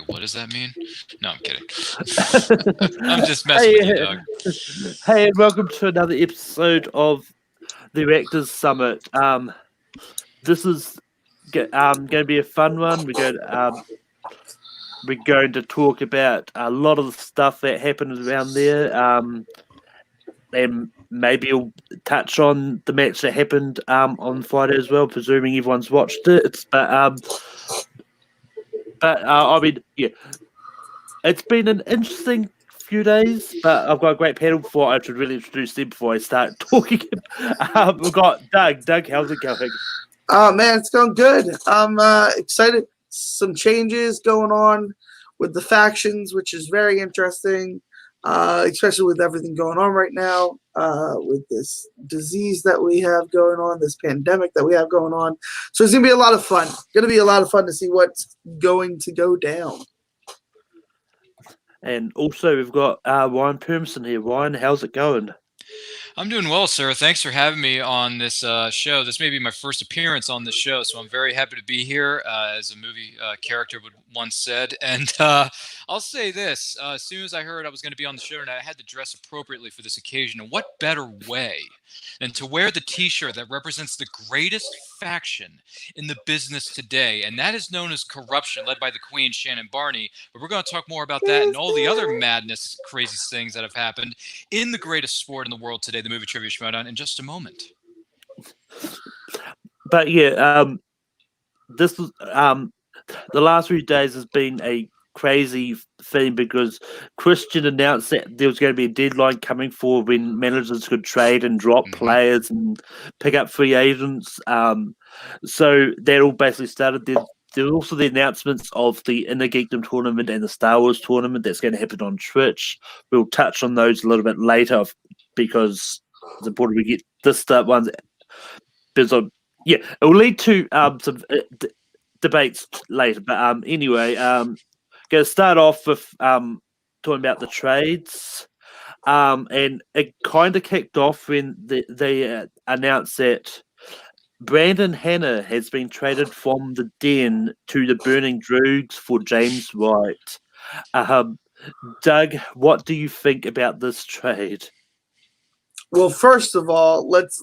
What does that mean? No, I'm kidding. I'm just messing with you, Doug. Hey, and welcome to another episode of the Reactors Summit. This is going to be a fun one. We're going to talk about a lot of the stuff that happened around there, and maybe we'll touch on the match that happened on Friday as well, presuming everyone's watched it. But I mean, yeah, it's been an interesting few days, but I've got a great panel before I should really introduce them before I start talking. We've got Doug. Doug, how's it going? Oh man, it's going good. I'm excited. Some changes going on with the factions, which is very interesting, especially with everything going on right now, with this disease that we have going on, this pandemic that we have going on. So it's gonna be a lot of fun. Gonna be a lot of fun to see what's going to go down. And also, we've got Ryan Permson here. Ryan, how's it going? I'm doing well, sir. Thanks for having me on this show. This may be my first appearance on this show, so I'm very happy to be here, as a movie character would once said. And I'll say this: as soon as I heard I was going to be on the show tonight, I had to dress appropriately for this occasion. And what better way than to wear the T-shirt that represents the greatest faction in the business today, and that is known as corruption, led by the Queen Shannon Barney. But we're going to talk more about that and all the other madness, crazy things that have happened in the greatest sport in the world today, the movie trivia Schmoedown, in just a moment. But yeah, this was the last few days has been a crazy thing because Christian announced that there was going to be a deadline coming for when managers could trade and drop players and pick up free agents. So that all basically started. There were also the announcements of the Inner Geekdom tournament and the Star Wars tournament that's going to happen on Twitch. We'll touch on those a little bit later because it's important we get this one. Because it will lead to some debates later. But anyway, going to start off with talking about the trades. And it kind of kicked off when they announced that Brandon Hanna has been traded from the Den to the Burning Droogs for James White. Doug, what do you think about this trade? Well, first of all, let's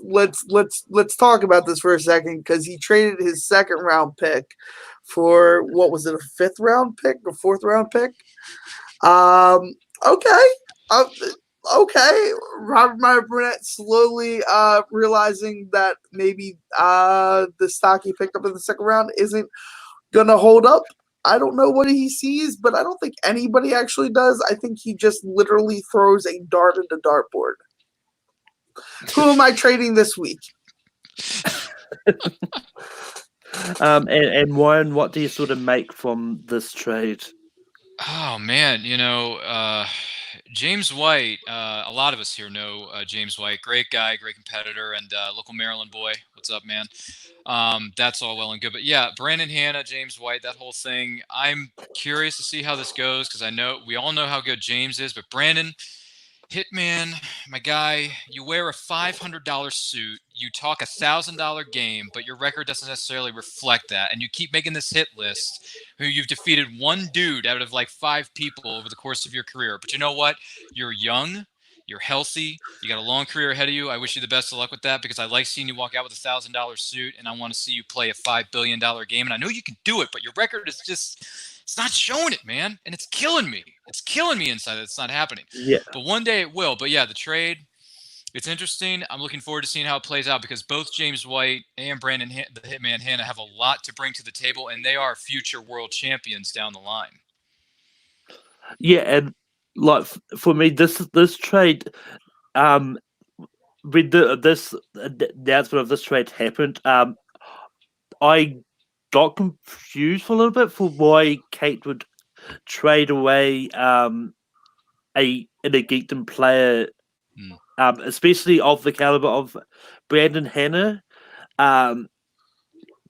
talk about this for a second because he traded his second round pick for what was it, a fifth round pick or fourth round pick? Okay. Okay, Robert Meyer Burnett slowly realizing that maybe the stock he picked up in the second round isn't going to hold up. I don't know what he sees, but I don't think anybody actually does. I think he just literally throws a dart into dartboard. Who am I trading this week? And Ryan, what do you sort of make from this trade? Oh man, James White, a lot of us here know James White. Great guy, great competitor, and local Maryland boy. What's up, man? That's all well and good. But yeah, Brandon Hanna, James White, that whole thing. I'm curious to see how this goes because we all know how good James is. But Brandon, Hitman, my guy, you wear a $500 suit, you talk $1,000 game, but your record doesn't necessarily reflect that. And you keep making this hit list who you've defeated one dude out of like 5 people over the course of your career. But you know what? You're young. You're healthy. You got a long career ahead of you. I wish you the best of luck with that because I like seeing you walk out with a $1,000 suit, and I want to see you play a $5 billion game. And I know you can do it, but your record is it's not showing it, man. And it's killing me. It's killing me inside that it's not happening. Yeah. But one day it will. But yeah, the trade, it's interesting. I'm looking forward to seeing how it plays out because both James White and Brandon, the Hitman Hanna, have a lot to bring to the table, and they are future world champions down the line. Yeah, and like for me, this trade, with this announcement of this trade happened, I got confused for a little bit for why Kate would trade away a geekdom player, especially of the caliber of Brandon Hanna.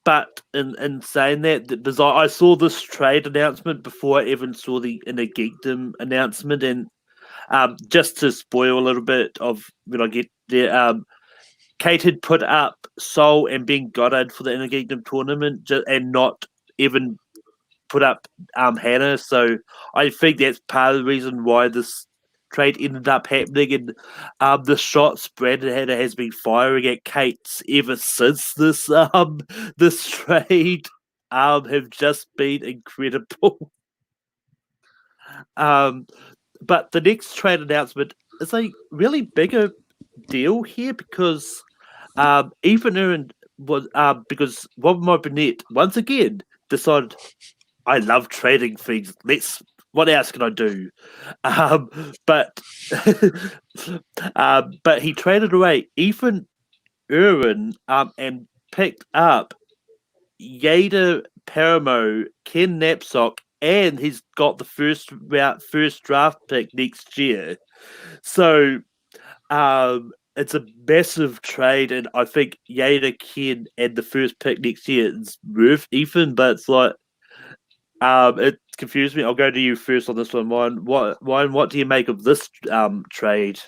But in saying that, because I saw this trade announcement before I even saw the Inner Geekdom announcement, and just to spoil a little bit of when I get there, Kate had put up Soul and Ben Goddard for the Inner Geekdom tournament, and not even put up Hannah. So I think that's part of the reason why this trade ended up happening. And the shots Brandon Hannah has been firing at Kate's ever since this trade have just been incredible. But the next trade announcement is a really bigger deal here because Ethan Aaron was because Robert Burnett once again decided I love trading things. What else can I do? But but he traded away Ethan Aaron and picked up Yada Paramo, Ken Knapsack, and he's got the first draft pick next year. So it's a massive trade, and I think Yada, Ken, and the first pick next year is worth Ethan, but it's like it confused me. I'll go to you first on this one, Ryan. What do you make of this trade?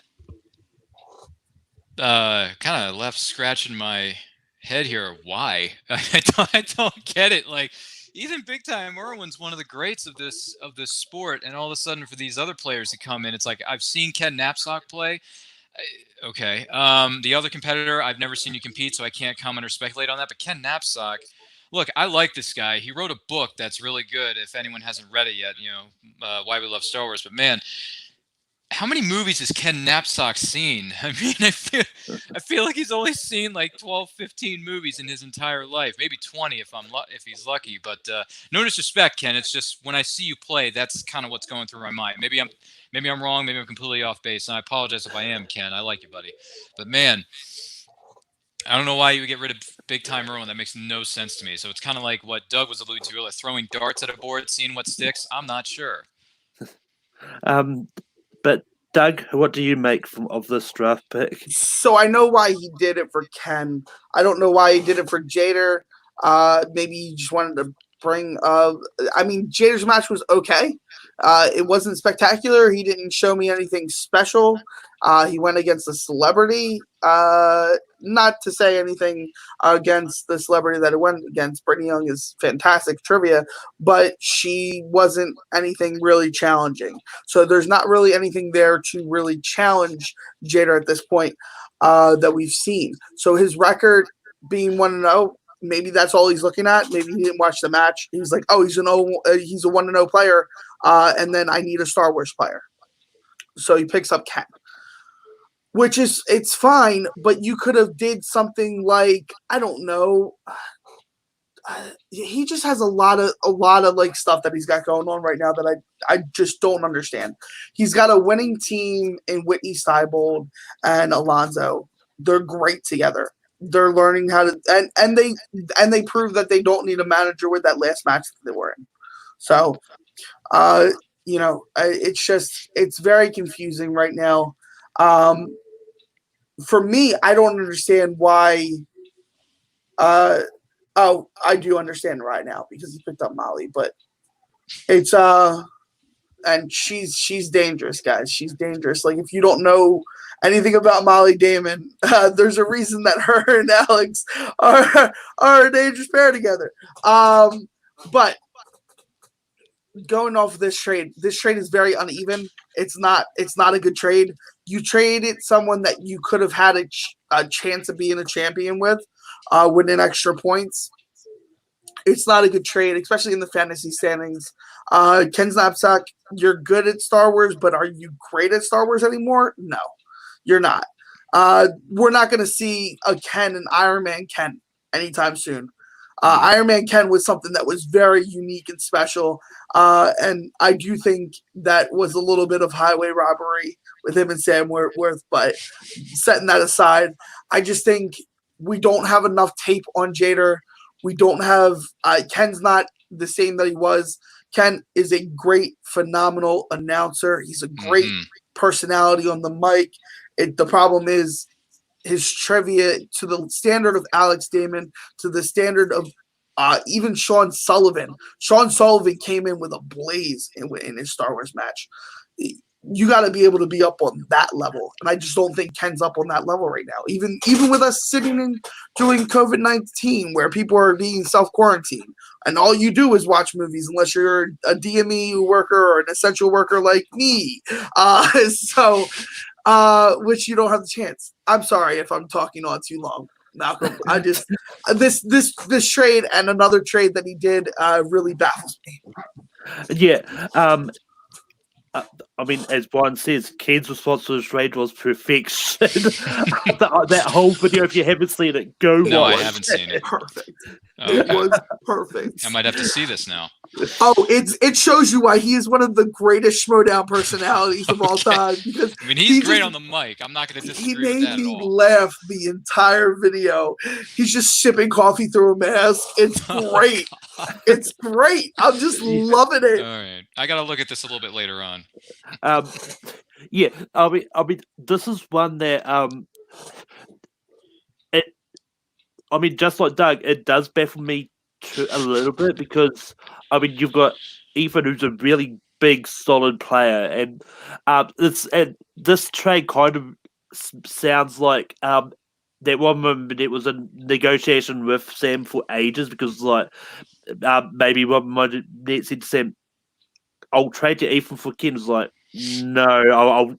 Kind of left scratching my head here. Why? I don't get it. Like, even big time Irwin's one of the greats of this sport, and all of a sudden for these other players to come in, it's like I've seen Ken Knapsack play. Okay. The other competitor, I've never seen you compete, so I can't comment or speculate on that. But Ken Knapsack, look, I like this guy. He wrote a book that's really good. If anyone hasn't read it yet, Why We Love Star Wars. But man, how many movies has Ken Knapsack seen? I mean, I feel like he's only seen like 12, 15 movies in his entire life, maybe 20 if he's lucky. But no disrespect, Ken. It's just when I see you play, that's kind of what's going through my mind. Maybe I'm wrong. Maybe I'm completely off base, and I apologize if I am, Ken. I like you, buddy. But man, I don't know why you would get rid of big time Irwin. That makes no sense to me. So it's kind of like what Doug was alluding to earlier, throwing darts at a board, seeing what sticks. I'm not sure. But Doug, what do you make of this draft pick? So I know why he did it for Ken. I don't know why he did it for Jader. Maybe he just wanted to bring. I mean, Jader's match was okay. It wasn't spectacular. He didn't show me anything special. He went against a celebrity. Not to say anything against the celebrity that it went against. Brittany Young is fantastic trivia, but she wasn't anything really challenging. So there's not really anything there to really challenge Jader at this point that we've seen. So his record being 1-0, maybe that's all he's looking at. Maybe he didn't watch the match. He's like, oh, he's a 1-0 player, and then I need a Star Wars player. So he picks up Ken. Which is, it's fine, but you could have did something like, I don't know. He just has a lot of like stuff that he's got going on right now that I just don't understand. He's got a winning team in Whitney Seibold and Alonzo. They're great together. They're learning how to, and they prove that they don't need a manager with that last match that they were in. So, it's very confusing right now. For me, I don't understand why. I do understand right now because he picked up Molly, but it's and she's dangerous, guys. She's dangerous. Like, if you don't know anything about Molly Damon, there's a reason that her and Alex are a dangerous pair together. But going off of this trade is very uneven. It's not a good trade. You traded someone that you could have had a chance of being a champion with winning extra points. It's not a good trade, especially in the fantasy standings. Ken Knapsack, you're good at Star Wars, but are you great at Star Wars anymore? No, you're not. We're not going to see a Ken and Iron Man Ken anytime soon. Iron Man Ken was something that was very unique and special, and I do think that was a little bit of highway robbery with him and Sam Worth, but setting that aside, I just think we don't have enough tape on Jader. We don't have Ken's not the same that he was. Ken is a great, phenomenal announcer. He's a great personality on the mic. The problem is his trivia, to the standard of Alex Damon, to the standard of even Sean Sullivan. Sean Sullivan came in with a blaze in his Star Wars match. you got to be able to be up on that level, and I just don't think Ken's up on that level right now. Even with us sitting in doing COVID-19, where people are being self-quarantined, and all you do is watch movies, unless you're a DME worker or an essential worker like me. Which you don't have the chance. I'm sorry if I'm talking on too long, Malcolm. I just this trade and another trade that he did really baffles me. Yeah. I mean, as Brian says, Ken's response to the trade was perfection. that whole video, if you haven't seen it, go watch. No, I haven't seen it. Perfect. Okay. It was perfect. I might have to see this now. Oh, it shows you why he is one of the greatest Schmoedown personalities of all time. Because I mean, he's great on the mic. I'm not going to disagree with that He at made me all. laugh the entire video. He's just sipping coffee through a mask. It's great. It's great. I'm just loving it. All right, I got to look at this a little bit later on. Yeah, I mean, this is one that just like Doug, it does baffle me a little bit because I mean, you've got Ethan, who's a really big, solid player, and this trade kind of sounds like that one moment it was a negotiation with Sam for ages because like maybe one moment Net said to Sam, "I'll trade you Ethan for Ken." It's like, no, I'll.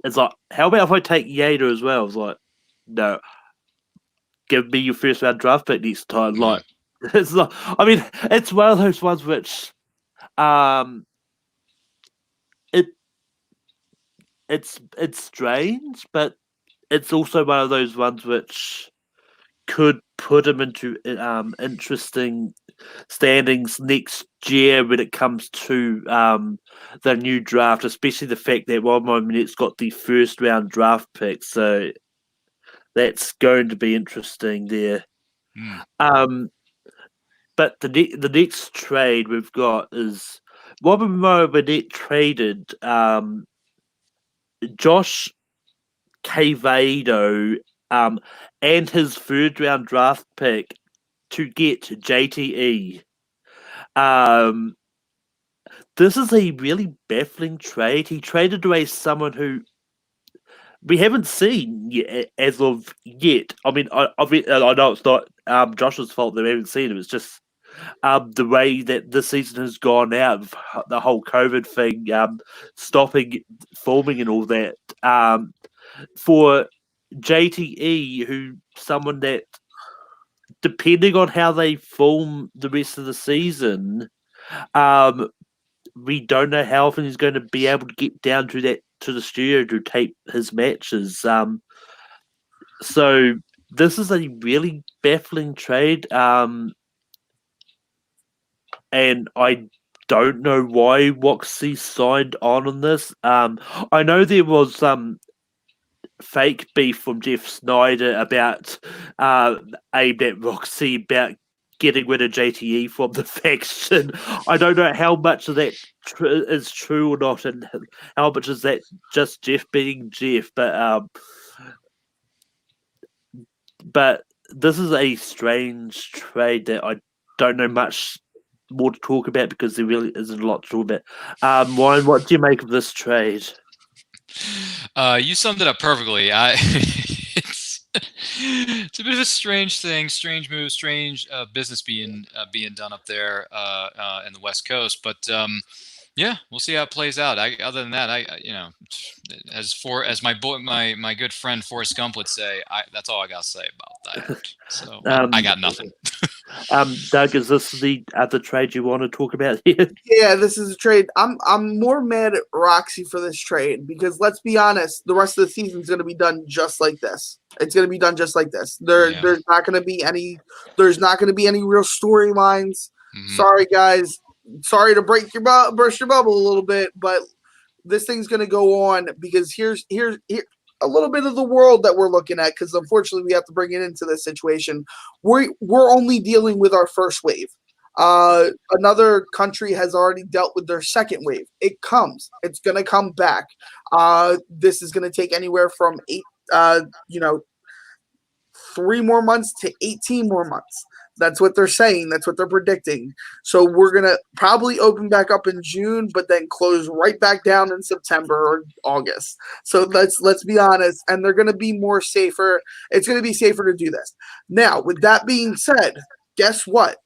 It's like, how about if I take Yader as well? It's like, no, give me your first round draft pick next time. Yeah. Like, it's not. I mean, it's one of those ones which, it's strange, but it's also one of those ones which could put him into interesting standings next year when it comes to the new draft, especially the fact that one moment it's got the first round draft pick, so that's going to be interesting there. But the next trade we've got is Wabamo traded Josh Cavado and his third round draft pick to get JTE. This is a really baffling trade. He traded away someone who we haven't seen yet, as of yet. I mean, I know it's not Josh's fault that we haven't seen him. It's just the way that this season has gone out, the whole COVID thing, stopping forming and all that. For JTE, who someone that, depending on how they form the rest of the season, we don't know how often he's going to be able to get down to the studio to tape his matches. So this is a really baffling trade, and I don't know why Woxie signed on this. I know there was fake beef from Jeff Snyder about aimed at Roxy about getting rid of JTE from the faction. I don't know how much of that is true or not, and how much is that just Jeff being Jeff. But this is a strange trade that I don't know much more to talk about because there really isn't a lot to talk about. Ryan, what do you make of this trade? You summed it up perfectly. It's a bit of a strange thing, strange move, strange business being done up there in the West Coast. But yeah, we'll see how it plays out. Other than that, as my good friend Forrest Gump would say, that's all I got to say about that. So I got nothing. Doug, is this the other trade you want to talk about here? Yeah, this is a trade. I'm more mad at Roxy for this trade because let's be honest, the rest of the season is going to be done just like this. It's going to be done just like this. There's not going to be any real storylines. Mm-hmm. Sorry, guys. Sorry to burst your bubble a little bit, but this thing's going to go on because here's a little bit of the world that we're looking at, because unfortunately we have to bring it into this situation. We're only dealing with our first wave. Another country has already dealt with their second wave. It's going to come back. This is going to take anywhere from 3 more months to 18 more months. That's what they're saying. That's what they're predicting. So we're gonna probably open back up in June, but then close right back down in September or August. So let's be honest, and they're gonna be more safer. It's gonna be safer to do this. Now, with that being said, guess what?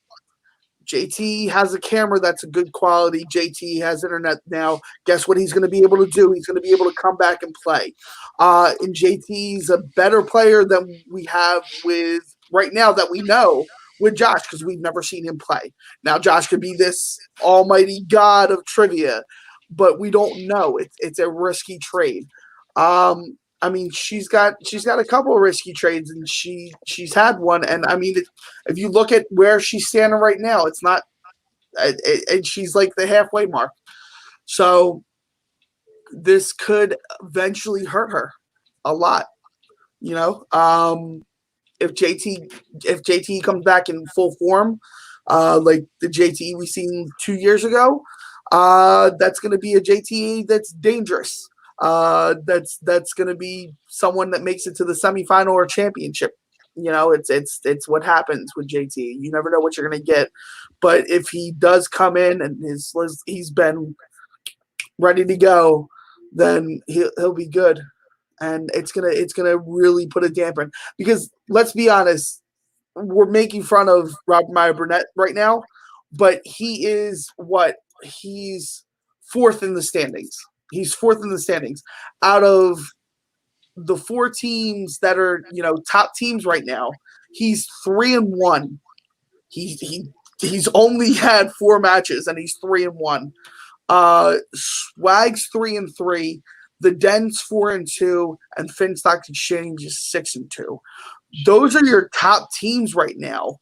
JT has a camera that's a good quality. JT has internet now. Guess what he's going to be able to do? He's going to be able to come back and play. And JT's a better player than we have with right now that we know with Josh because we've never seen him play. Now Josh could be this almighty god of trivia, but we don't know. It's a risky trade. I mean, she's got a couple of risky trades, and she's had one. And I mean, if you look at where she's standing right now, it's not, and she's like the halfway mark. So this could eventually hurt her a lot. You know, if JT comes back in full form, like the JT we seen 2 years ago, that's going to be a JT that's dangerous. That's going to be someone that makes it to the semifinal or championship. You know, it's what happens with JT. You never know what you're going to get, but if he does come in and he's been ready to go, then he'll be good, and it's gonna really put a damper. Because let's be honest, we're making fun of Robert Meyer Burnett right now, but he's fourth in the standings. He's fourth in the standings out of the 4 teams that are, you know, top teams right now. He's 3-1. He's only had 4 matches and he's 3-1. Swag's 3-3. The Den's 4-2, and Finstock Exchange is 6-2. Those are your top teams right now.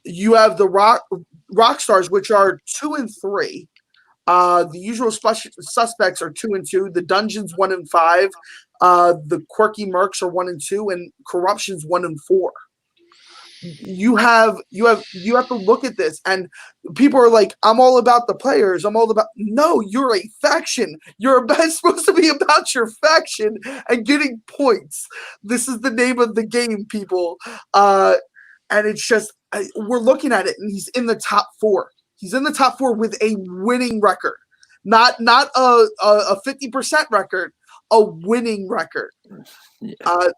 You have the Rock Stars, which are 2-3. The usual suspects are 2-2. The Dungeons 1-5. The Quirky Mercs are 1-2, and Corruption's 1-4. You have to look at this, and people are like, I'm all about the players. No, you're a faction. You're supposed to be about your faction and getting points. This is the name of the game, people. And it's just, we're looking at it, and he's in the top 4. He's in the top 4 with a winning record, not a 50% record, a winning record. Yeah.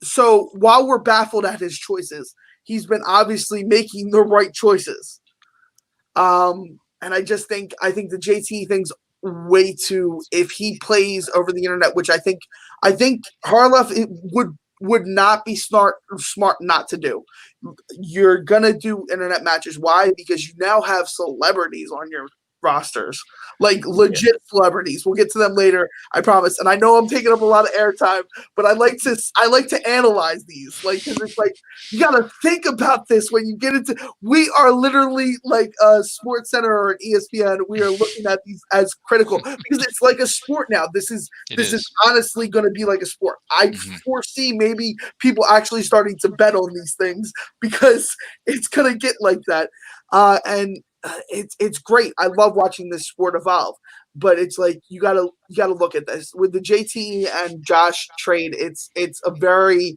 So while we're baffled at his choices, he's been obviously making the right choices. And I think the JT thing's way too. If he plays over the internet, which I think Harlef would not be smart not to do. You're gonna do internet matches. Why? Because you now have celebrities on your rosters, like legit celebrities. We'll get to them later, I promise. And I know I'm taking up a lot of airtime, but I like to analyze these, like, because it's like you got to think about this when you get into. We are literally like a Sports Center or an ESPN. We are looking at these as critical because it's like a sport now. This is honestly going to be like a sport. I foresee maybe people actually starting to bet on these things because it's going to get like that, and. It's great. I love watching this sport evolve, but it's like you gotta look at this with the JT and Josh trade. It's a very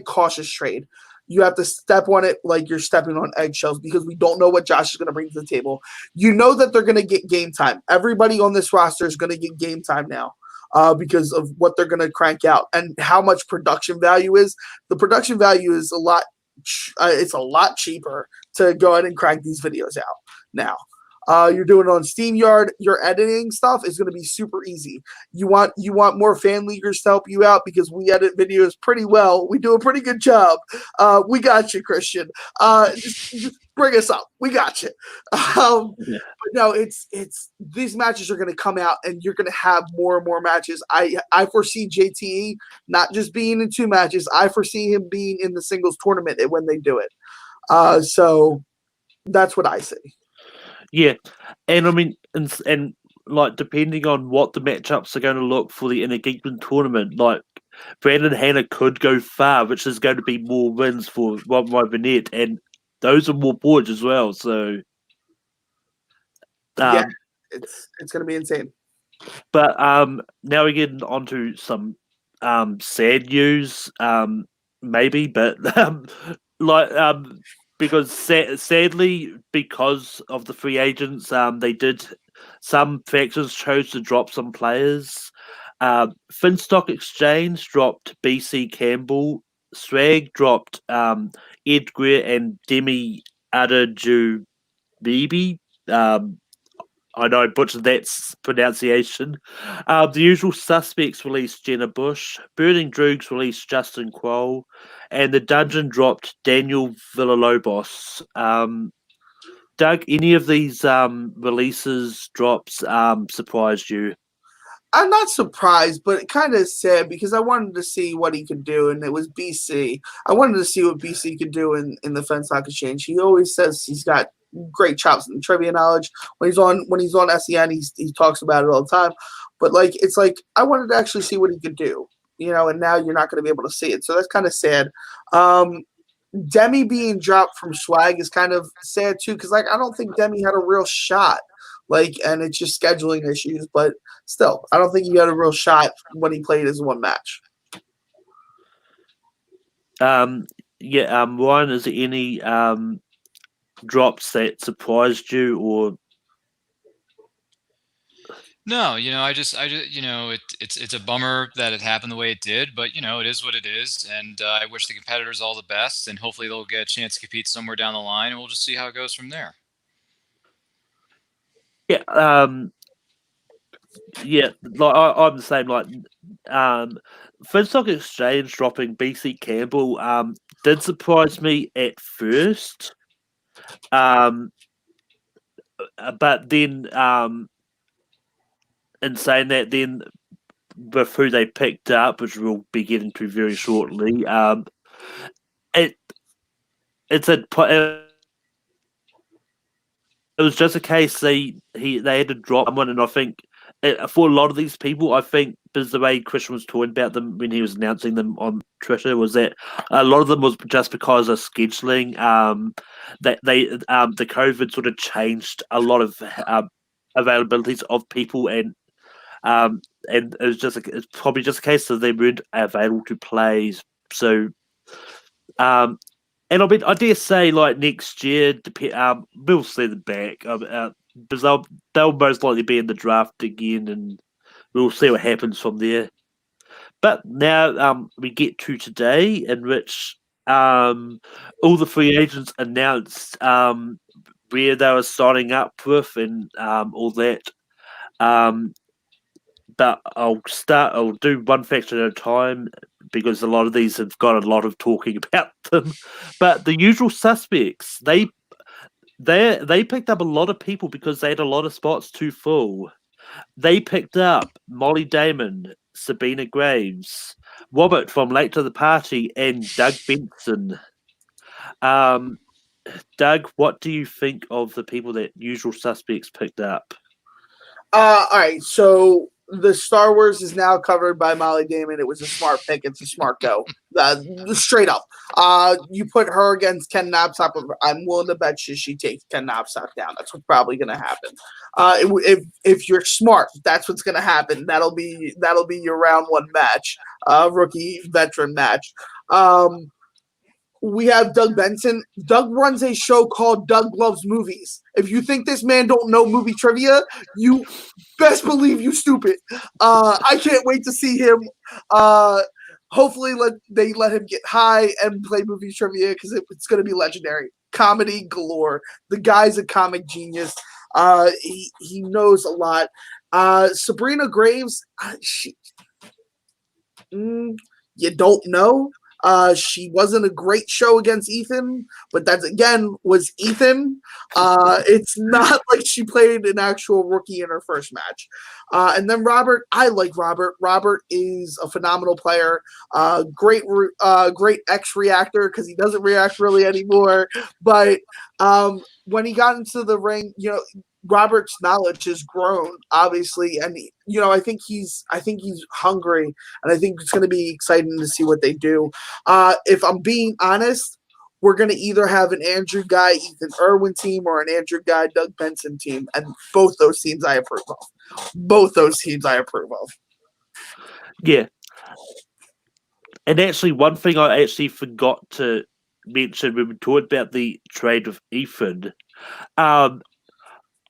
cautious trade. You have to step on it like you're stepping on eggshells because we don't know what Josh is going to bring to the table. You know that they're going to get game time. Everybody on this roster is going to get game time now. Because of what they're going to crank out and how much production value is. The production value is it's a lot cheaper to go ahead and crank these videos out now. You're doing it on SteamYard. Your editing stuff is going to be super easy. You want more fan leaguers to help you out because we edit videos pretty well. We do a pretty good job. We got you, Christian. Just bring us up. We got you. But no, it's these matches are going to come out, and you're going to have more and more matches. I foresee JTE not just being in 2 matches. I foresee him being in the singles tournament when they do it. So that's what I see. Yeah, and I mean, and like depending on what the matchups are going to look for the Inner Geekman tournament, like Brandon Hanna could go far, which is going to be more wins for Rob Burnett, and those are more boards as well. So yeah, it's going to be insane. But now we're getting onto some sad news, maybe, but like because sadly, because of the free agents, some factions chose to drop some players. Finstock Exchange dropped BC Campbell. Swag dropped Ed Greer and Demi Adeju Bibi. I know I butchered that pronunciation. The Usual Suspects released Jenna Bush. Burning Droogs released Justin Quoll. And The Dungeon dropped Daniel Villalobos. Doug, any of these releases, drops surprised you? I'm not surprised, but it kind of sad because I wanted to see what he could do, and it was BC. I wanted to see what BC could do in the Fence Stock Exchange. He always says he's got great chops and trivia knowledge. When he's on SEN, he talks about it all the time. But it's like I wanted to actually see what he could do, and now you're not going to be able to see it. So that's kind of sad. Demi being dropped from Swag is kind of sad too, because I don't think Demi had a real shot. And it's just scheduling issues, but still, I don't think he had a real shot when he played his one match. Ryan, is there any drops that surprised you or? No, it's a bummer that it happened the way it did, but it is what it is, and I wish the competitors all the best, and hopefully they'll get a chance to compete somewhere down the line, and we'll just see how it goes from there. Yeah, I'm the same. Finstock Exchange dropping BC Campbell did surprise me at first, but then in saying that, then with who they picked up, which we'll be getting to very shortly, it was just a case they had to drop someone, and I think for a lot of these people, I think because the way Christian was talking about them when he was announcing them on Twitter was that a lot of them was just because of scheduling. That the COVID sort of changed a lot of availabilities of people, and it was it's probably just a case that they weren't available to play. So, and I dare say, next year, we'll see them back because they'll most likely be in the draft again, and we'll see what happens from there. But now we get to today, in which all the free agents announced where they were signing up with and all that. But I'll do one faction at a time because a lot of these have got a lot of talking about them. But the Usual Suspects, they picked up a lot of people because they had a lot of spots too full. They picked up Molly Damon, Sabina Graves, Robert from Late to the Party, and Doug Benson. Doug, what do you think of the people that Usual Suspects picked up? All right, so the Star Wars is now covered by Molly Damon. It was a smart pick. It's a smart go. Straight up. You put her against Ken Knobstock. I'm willing to bet she takes Ken Knobstock down. That's what's probably going to happen. If you're smart, that's what's going to happen. That'll be your round one match, rookie veteran match. We have Doug Benson. Doug runs a show called Doug Loves Movies. If you think this man don't know movie trivia, you best believe you stupid. I can't wait to see him. Hopefully they let him get high and play movie trivia because it's going to be legendary. Comedy galore. The guy's a comic genius. He knows a lot. Sabrina Graves, you don't know. She wasn't a great show against Ethan, but that again was Ethan. It's not like she played an actual rookie in her first match. And then Robert, I like Robert. Robert is a phenomenal player. Great X reactor because he doesn't react really anymore. But when he got into the ring, Robert's knowledge has grown, obviously, and I think he's hungry, and I think it's going to be exciting to see what they do. If I'm being honest, we're going to either have an Andrew Guy, Ethan Irwin team or an Andrew Guy, Doug Benson team, and both those teams I approve of. Yeah. And actually, one thing I actually forgot to mention when we talked about the trade with Ethan, um,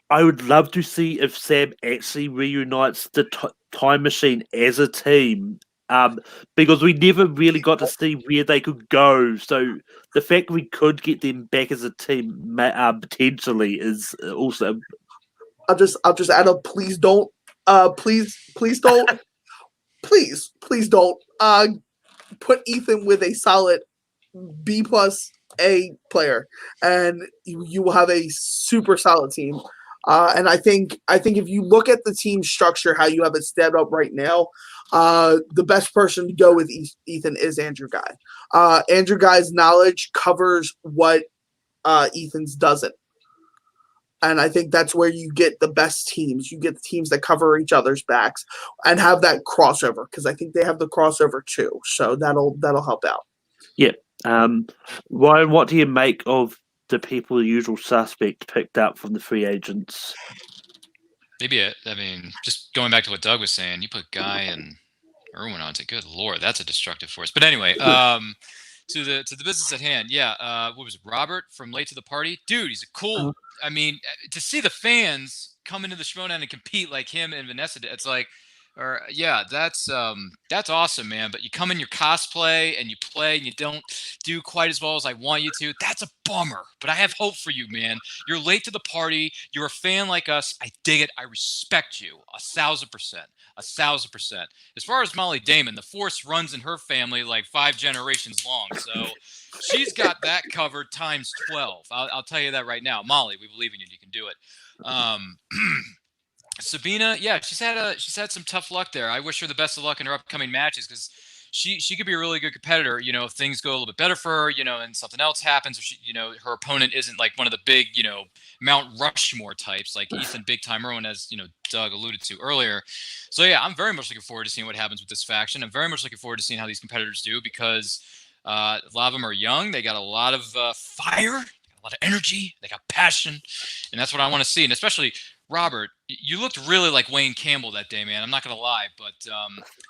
I would love to see if Sam actually reunites the time machine as a team. Because we never really got to see where they could go. So the fact we could get them back as a team, potentially, is also. I'll just add up. Please don't. Please don't. Please don't. Put Ethan with a solid B plus A player, and you will have a super solid team. And I think if you look at the team structure, how you have it set up right now, the best person to go with Ethan is Andrew Guy. Andrew Guy's knowledge covers what Ethan's doesn't. And I think that's where you get the best teams. You get the teams that cover each other's backs and have that crossover, because I think they have the crossover too. So that'll help out. Yeah. Ryan, what do you make of the people the usual suspect picked up from the free agents? Maybe just going back to what Doug was saying, you put Guy and Irwin onto. Good Lord, that's a destructive force. But anyway, to the business at hand. Yeah. What was it, Robert from Late to the Party? Dude, he's a cool. I mean, to see the fans come into the Schmoedown and compete like him and Vanessa, it's like, or yeah, that's awesome, man. But you come in your cosplay and you play and you don't do quite as well as I want you to. That's a bummer. But I have hope for you, man. You're late to the party. You're a fan like us. I dig it. I respect you 1,000%. 1,000%. As far as Molly Damon, the force runs in her family like 5 generations long. So she's got that covered times 12. I'll tell you that right now. Molly, we believe in you. You can do it. Sabina, yeah, she's had some tough luck there. I wish her the best of luck in her upcoming matches, because she could be a really good competitor. If things go a little bit better for her, and something else happens, or her opponent isn't like one of the big, Mount Rushmore types like Ethan Big Time Irwin, as Doug alluded to earlier. So yeah, I'm very much looking forward to seeing what happens with this faction. I'm very much looking forward to seeing how these competitors do, because a lot of them are young. They got a lot of fire, a lot of energy, they got passion, and that's what I want to see. And especially Robert, you looked really like Wayne Campbell that day, man. I'm not going to lie, but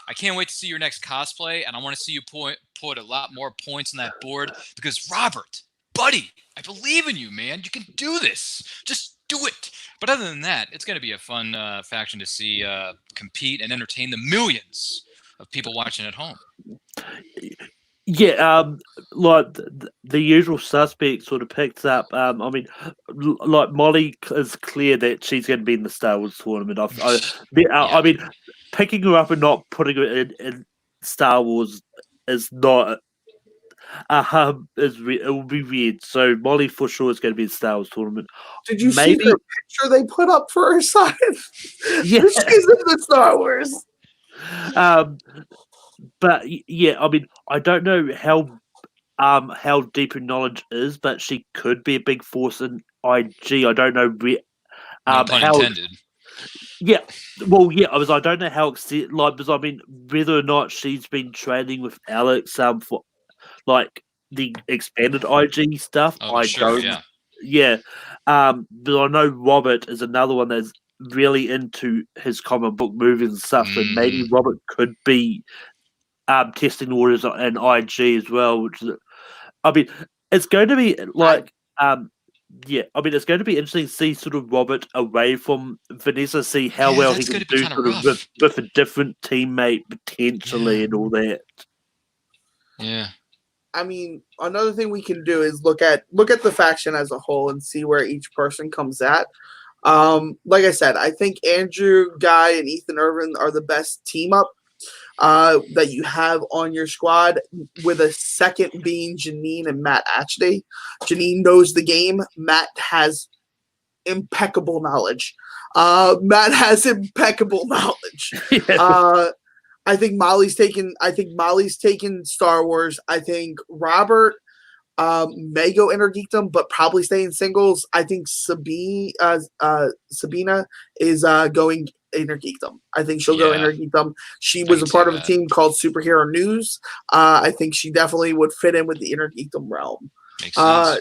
I can't wait to see your next cosplay, and I want to see you put a lot more points on that board, because Robert, buddy, I believe in you, man. You can do this. Just do it. But other than that, it's going to be a fun faction to see compete and entertain the millions of people watching at home. Yeah, like the usual suspect sort of picks up. Like Molly is clear that she's going to be in the Star Wars tournament. I mean, picking her up and not putting her in Star Wars is not. It will be weird. So Molly for sure is going to be in the Star Wars tournament. Did you see the picture they put up for her side? Yeah, she's in the Star Wars. But yeah, I mean, I don't know how deep her knowledge is, but she could be a big force in IG. I don't know where. No pun intended. Yeah, well, yeah. I don't know how because I mean, whether or not she's been training with Alex for like the expanded IG stuff. Oh, sure, yeah. Yeah, but I know Robert is another one that's really into his comic book movies and stuff. So maybe Robert could be testing waters and IG as well, which is, I mean, it's going to be like, it's going to be interesting to see sort of Robert away from Vanessa, see how well he can do sort of with a different teammate potentially and all that. Yeah. I mean, another thing we can do is look at the faction as a whole and see where each person comes at. Like I said, I think Andrew, Guy, and Ethan Irvin are the best team up that you have on your squad, with a second being Janine and Matt Atchday. Janine knows the game. Matt has impeccable knowledge. Yeah. I think Molly's taken Star Wars. I think Robert may go Intergeekdom, but probably stay in singles. I think Sabina is going Intergeekdom. I think she'll go Intergeekdom. She was a part of a team called Superhero News. I think she definitely would fit in with the Intergeekdom realm. Makes sense.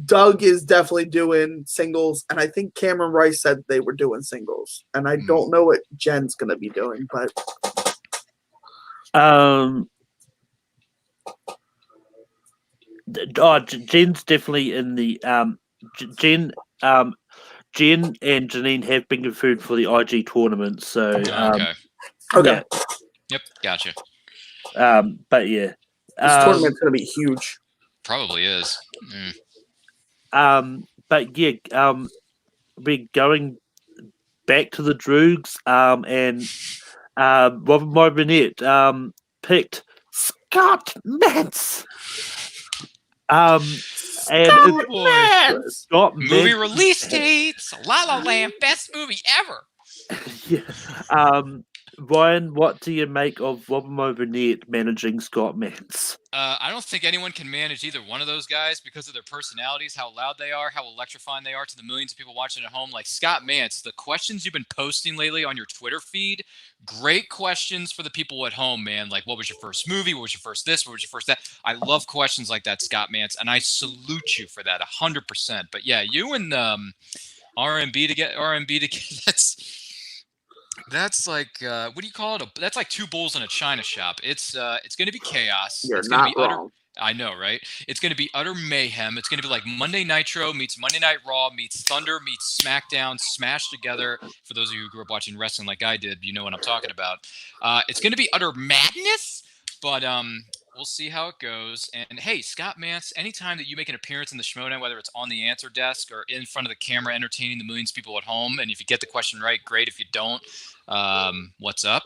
Doug is definitely doing singles, and I think Cameron Rice said they were doing singles. And I don't know what Jen's going to be doing, but Jen's definitely in the Jen. Jen and Janine have been confirmed for the IG tournament, so Okay. Okay. yeah. Yep. Gotcha. But yeah, This tournament's going to be huge. Probably is. Mm. but yeah, we're going back to the Droogs, and Robert Burnett picked Scott Mance. And Scott boy. Mance! Scott Movie Mance. release dates. La La Land, best movie ever. Yeah. Ryan, what do you make of Robin Burnett managing Scott Mance? I don't think anyone can manage either one of those guys because of their personalities, how loud they are, how electrifying they are to the millions of people watching at home. Like Scott Mance, the questions you've been posting lately on your Twitter feed, great questions for the people at home, man. Like, what was your first movie? What was your first this? What was your first that? I love questions like that, Scott Mance, and I salute you for that 100%. But yeah, you and R&B to get that's like what do you call it? That's like two bulls in a china shop. It's going to be chaos. You're It's going to not be utter. wrong. I know, right? It's going to be utter mayhem. It's going to be like Monday Nitro meets Monday Night Raw meets Thunder meets SmackDown smashed together. For those of you who grew up watching wrestling like I did, you know what I'm talking about. It's going to be utter madness, but we'll see how it goes. And hey, Scott Mance, anytime that you make an appearance in the Schmoedown, whether it's on the answer desk or in front of the camera entertaining the millions of people at home, and if you get the question right, great. If you don't, what's up?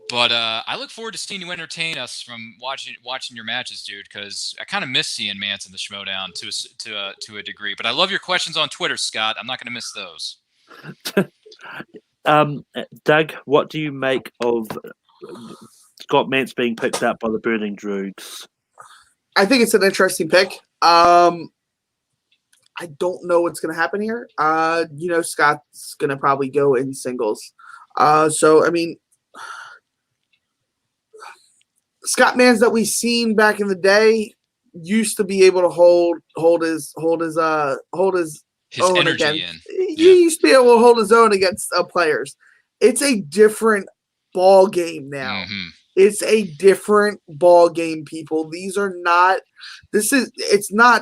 But I look forward to seeing you entertain us from watching your matches, dude, because I kind of miss seeing Mance in the Schmoedown to a degree. But I love your questions on Twitter, Scott. I'm not going to miss those. Doug, what do you make of Scott Mance being picked up by the Burning Droogs? I think it's an interesting pick. I don't know what's going to happen here. Scott's going to probably go in singles. So, I mean, Scott Mance that we've seen back in the day used to be able to hold his own energy against. in. He used to be able to hold his own against players. It's a different ball game now. Mm-hmm. It's a different ball game, people. It's not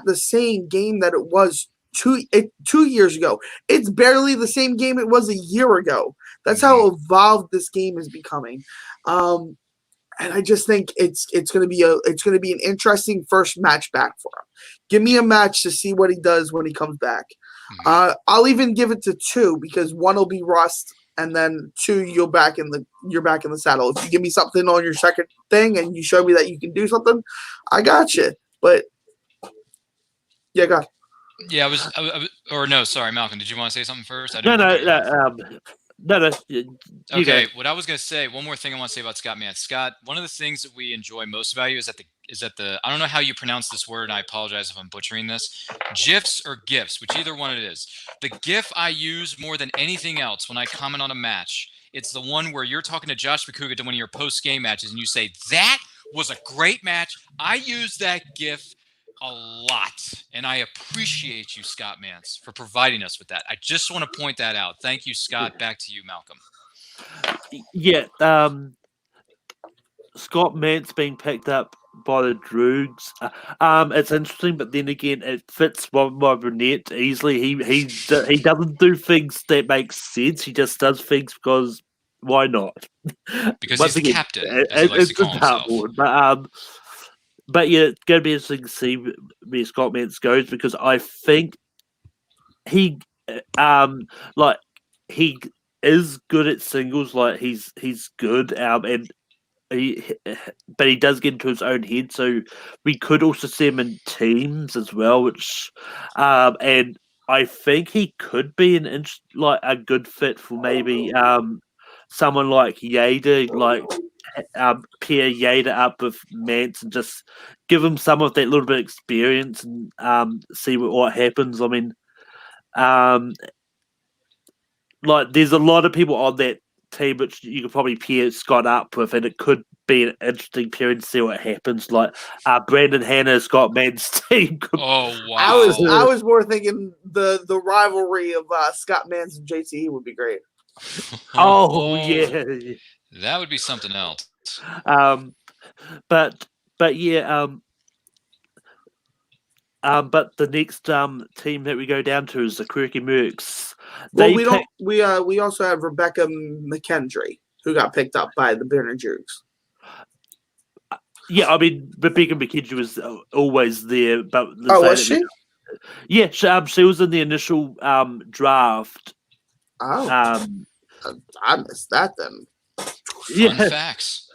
the same game that it was 2 years ago. It's barely the same game it was a year ago. That's how evolved this game is becoming. And I just think it's going to be an interesting first match back for him. Give me a match to see what he does when he comes back. I'll even give it to 2 because 1 will be rust, and then 2 you're back in the saddle. If you give me something on your second thing and you show me that you can do something, I got you. But yeah, go ahead. Yeah, sorry, Malcolm. Did you want to say something first? No. Okay, what I was going to say, one more thing I want to say about Scott Mance. Scott, one of the things that we enjoy most about you is that the I don't know how you pronounce this word, and I apologize if I'm butchering this. GIFs or GIFs, which either one it is. The GIF I use more than anything else when I comment on a match. It's the one where you're talking to Josh McCouga to one of your post-game matches, and you say, "That was a great match." I use that GIF a lot, and I appreciate you, Scott Mance, for providing us with that. I just want to point that out. Thank you, Scott. Back to you, Malcolm. Yeah, Scott Mance being picked up by the Droogs. It's interesting, but then again, it fits Robin Burnett easily. He doesn't do things that make sense. He just does things because why not? Because he's the captain, as he likes to call himself. But yeah, it's going to be interesting to see where Scott Mance goes because I think he is good at singles. Like he's good, but he does get into his own head. So we could also see him in teams as well, which and I think he could be a good fit for maybe someone like Yada, like pair Yada up with Mance and just give him some of that little bit of experience and see what happens. I mean, like there's a lot of people on that team which you could probably pair Scott up with, and it could be an interesting period to see what happens. Like Brandon Hanna, Scott Mance team. Oh wow! I was more thinking the rivalry of Scott Mance and JTE would be great. Oh yeah, that would be something else. But yeah, But the next team that we go down to is the Quirky Mercs. Well, They we pick, don't. We also have Rebecca McKendry, who got picked up by the Bernard Jukes. yeah. I mean, Rebecca McKendry was always there, but Oh, was she? Yeah, she was in the initial draft. Oh, Um, I missed that then. Fun yeah. facts.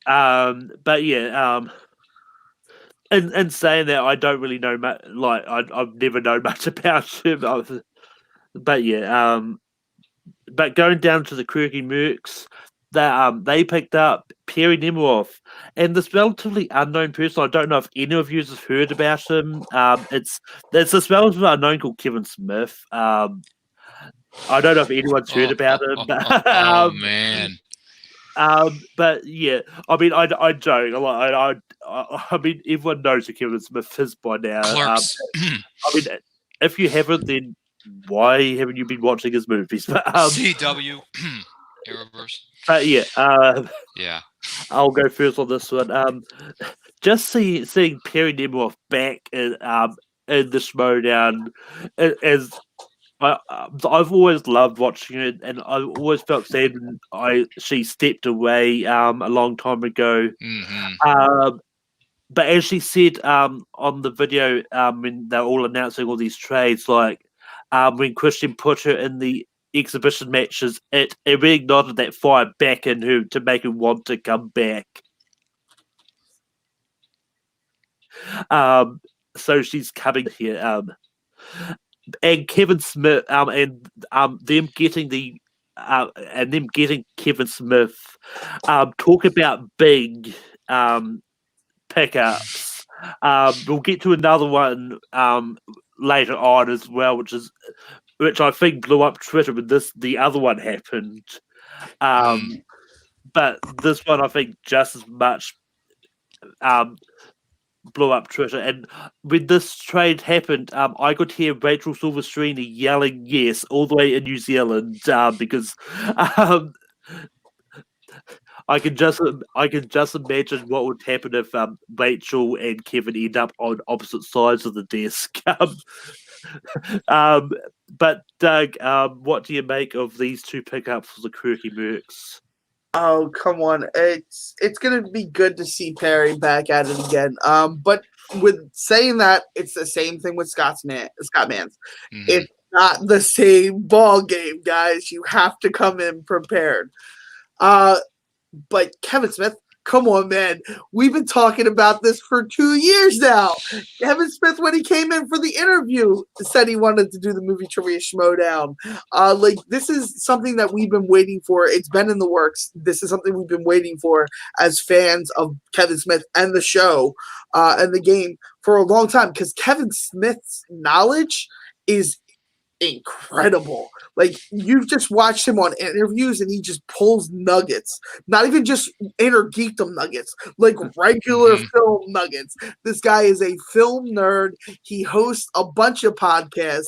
But yeah. In saying that, I don't really know much. Like, I've never known much about him. But yeah. But going down to the Quirky Mercs, that they picked up Perry Nemiroff, and this relatively unknown person. I don't know if any of you have heard about him. It's this relatively unknown called Kevin Smith. I don't know if anyone's heard about him, but Oh man. but yeah, I mean, I joke. I mean, everyone knows who Kevin Smith is by now. Clerks. I mean, if you haven't, then why haven't you been watching his movies? But CW. Arrowverse. but yeah, Yeah. I'll go first on this one. Just seeing Perry Nemiroff back in the Schmoedown as I've always loved watching it, and I've always felt sad when she stepped away a long time ago. Mm-hmm. But as she said on the video when they're all announcing all these trades, like when Christian put her in the exhibition matches, it reignited that fire back in her to make her want to come back. So she's coming here. And Kevin Smith, and them getting Kevin Smith, talk about big pickups. We'll get to another one later on as well, which I think blew up Twitter when the other one happened. But this one I think just as much blew up Twitter. And when this trade happened, I could hear Rachel Silvestrini yelling yes all the way in New Zealand because I can just imagine what would happen if Rachel and Kevin end up on opposite sides of the desk. But Doug, what do you make of these two pickups for the Quirky Mercs? Oh, come on. It's gonna be good to see Perry back at it again. But with saying that, it's the same thing with Scott Mans. Mm-hmm. It's not the same ball game, guys. You have to come in prepared. But Kevin Smith, come on, man. We've been talking about this for 2 years now. Kevin Smith, when he came in for the interview, said he wanted to do the movie trivia Schmoedown. Like, this is something that we've been waiting for. It's been in the works. This is something we've been waiting for as fans of Kevin Smith and the show and the game for a long time, because Kevin Smith's knowledge is incredible. Like, you've just watched him on interviews and he just pulls nuggets, not even just inner geekdom nuggets, like regular film nuggets. This guy is a film nerd. He hosts a bunch of podcasts,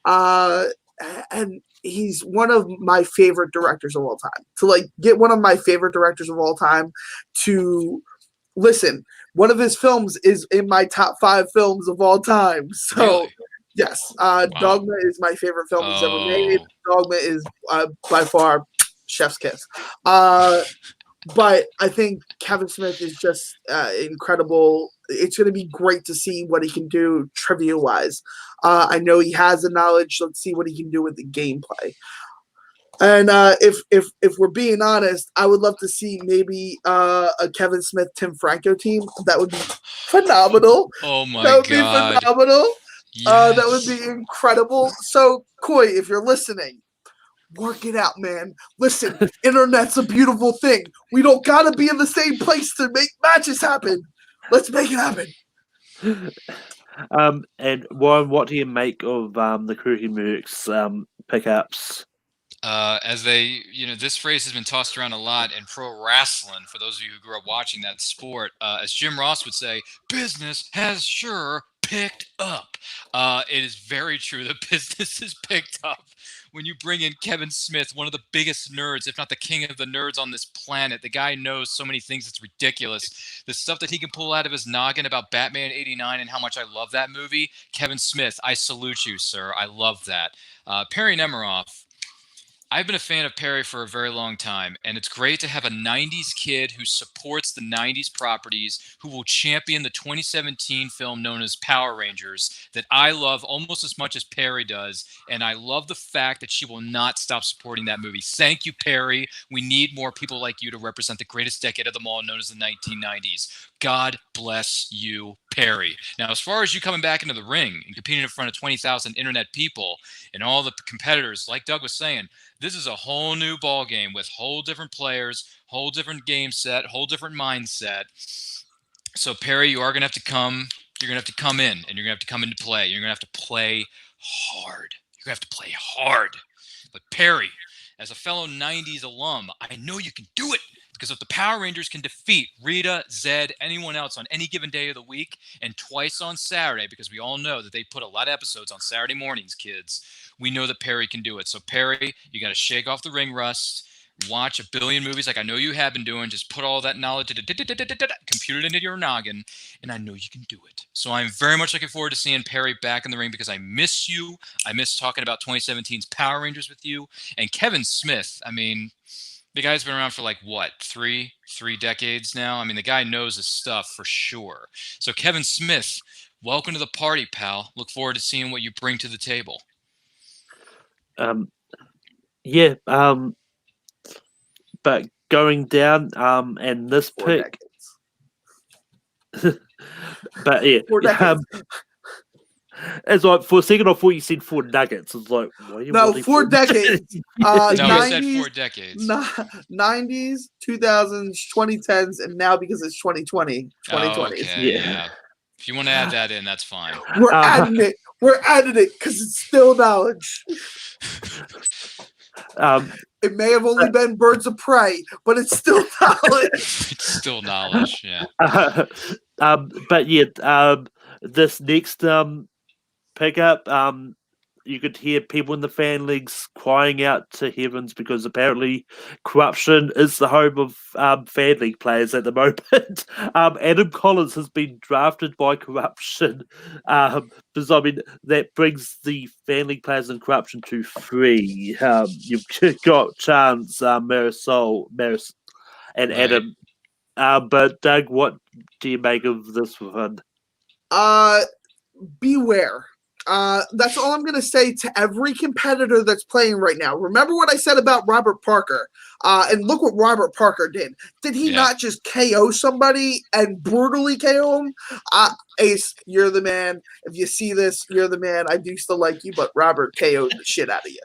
and he's one of my favorite directors of all time. To like get one of my favorite directors of all time to listen, one of his films is in my top 5 films of all time. So really? Yes, Dogma is my favorite film he's ever made. Dogma is by far chef's kiss. But I think Kevin Smith is just incredible. It's going to be great to see what he can do trivia-wise. I know he has the knowledge. Let's see what he can do with the gameplay. And if we're being honest, I would love to see maybe a Kevin Smith, Tim Franco team. That would be phenomenal. Oh my That would God. be phenomenal. Yes. That would be incredible. So, Coy, if you're listening, work it out, man. Listen, internet's a beautiful thing. We don't gotta be in the same place to make matches happen. Let's make it happen. And Warren, what do you make of the Quirky Mercs pickups? As they, this phrase has been tossed around a lot in pro wrestling. For those of you who grew up watching that sport, as Jim Ross would say, business has sure picked up. It is very true. The business is picked up when you bring in Kevin Smith, one of the biggest nerds, if not the king of the nerds on this planet. The guy knows so many things, it's ridiculous. The stuff that he can pull out of his noggin about Batman 89 and how much I love that movie. Kevin Smith, I salute you, sir. I love that. Perry Nemiroff. I've been a fan of Perry for a very long time, and it's great to have a 90s kid who supports the 90s properties, who will champion the 2017 film known as Power Rangers that I love almost as much as Perry does, and I love the fact that she will not stop supporting that movie. Thank you, Perry. We need more people like you to represent the greatest decade of them all, known as the 1990s. God bless you, Perry. Now, as far as you coming back into the ring and competing in front of 20,000 internet people and all the competitors, like Doug was saying, this is a whole new ball game with whole different players, whole different game set, whole different mindset. So Perry, you are going to have to come. You're going to have to come in, and you're going to have to come into play. You're going to have to play hard. You're going to have to play hard. But Perry, as a fellow 90s alum, I know you can do it. Because if the Power Rangers can defeat Rita, Zed, anyone else on any given day of the week, and twice on Saturday, because we all know that they put a lot of episodes on Saturday mornings, kids, we know that Perry can do it. So Perry, you got to shake off the ring rust, watch a billion movies like I know you have been doing, just put all that knowledge, compute it into your noggin, and I know you can do it. So I'm very much looking forward to seeing Perry back in the ring because I miss you. I miss talking about 2017's Power Rangers with you. And Kevin Smith, I mean, the guy's been around for like what, three decades now? I mean, the guy knows his stuff for sure. So Kevin Smith, welcome to the party, pal. Look forward to seeing what you bring to the table. Yeah. But going down, and this 4 pick, decades. but yeah, 4 decades. it's like for a second I thought you said 4 nuggets. It's like, why are you No, wanting 4 decades. No, he 90s, said 4 decades. 90s, 2000s, 2010s, and now because it's 2020, 2020s. Oh, okay, Yeah. yeah. If you want to add that in, that's fine. We're adding it. We're adding it because it's still knowledge. It may have only been Birds of Prey, but it's still knowledge. It's still knowledge, yeah. But yeah, this next pickup, you could hear people in the fan leagues crying out to heavens because apparently corruption is the home of fan league players at the moment. Adam Collins has been drafted by corruption. Because I mean that brings the fan league players in corruption to 3. You've got Chance, Marisol, and Right. Adam. But Doug, what do you make of this one? Beware. That's all I'm going to say to every competitor that's playing right now. Remember what I said about Robert Parker. And look what Robert Parker did. Did he not just KO somebody and brutally KO him? Ace, you're the man. If you see this, you're the man. I do still like you, but Robert KO'd the shit out of you.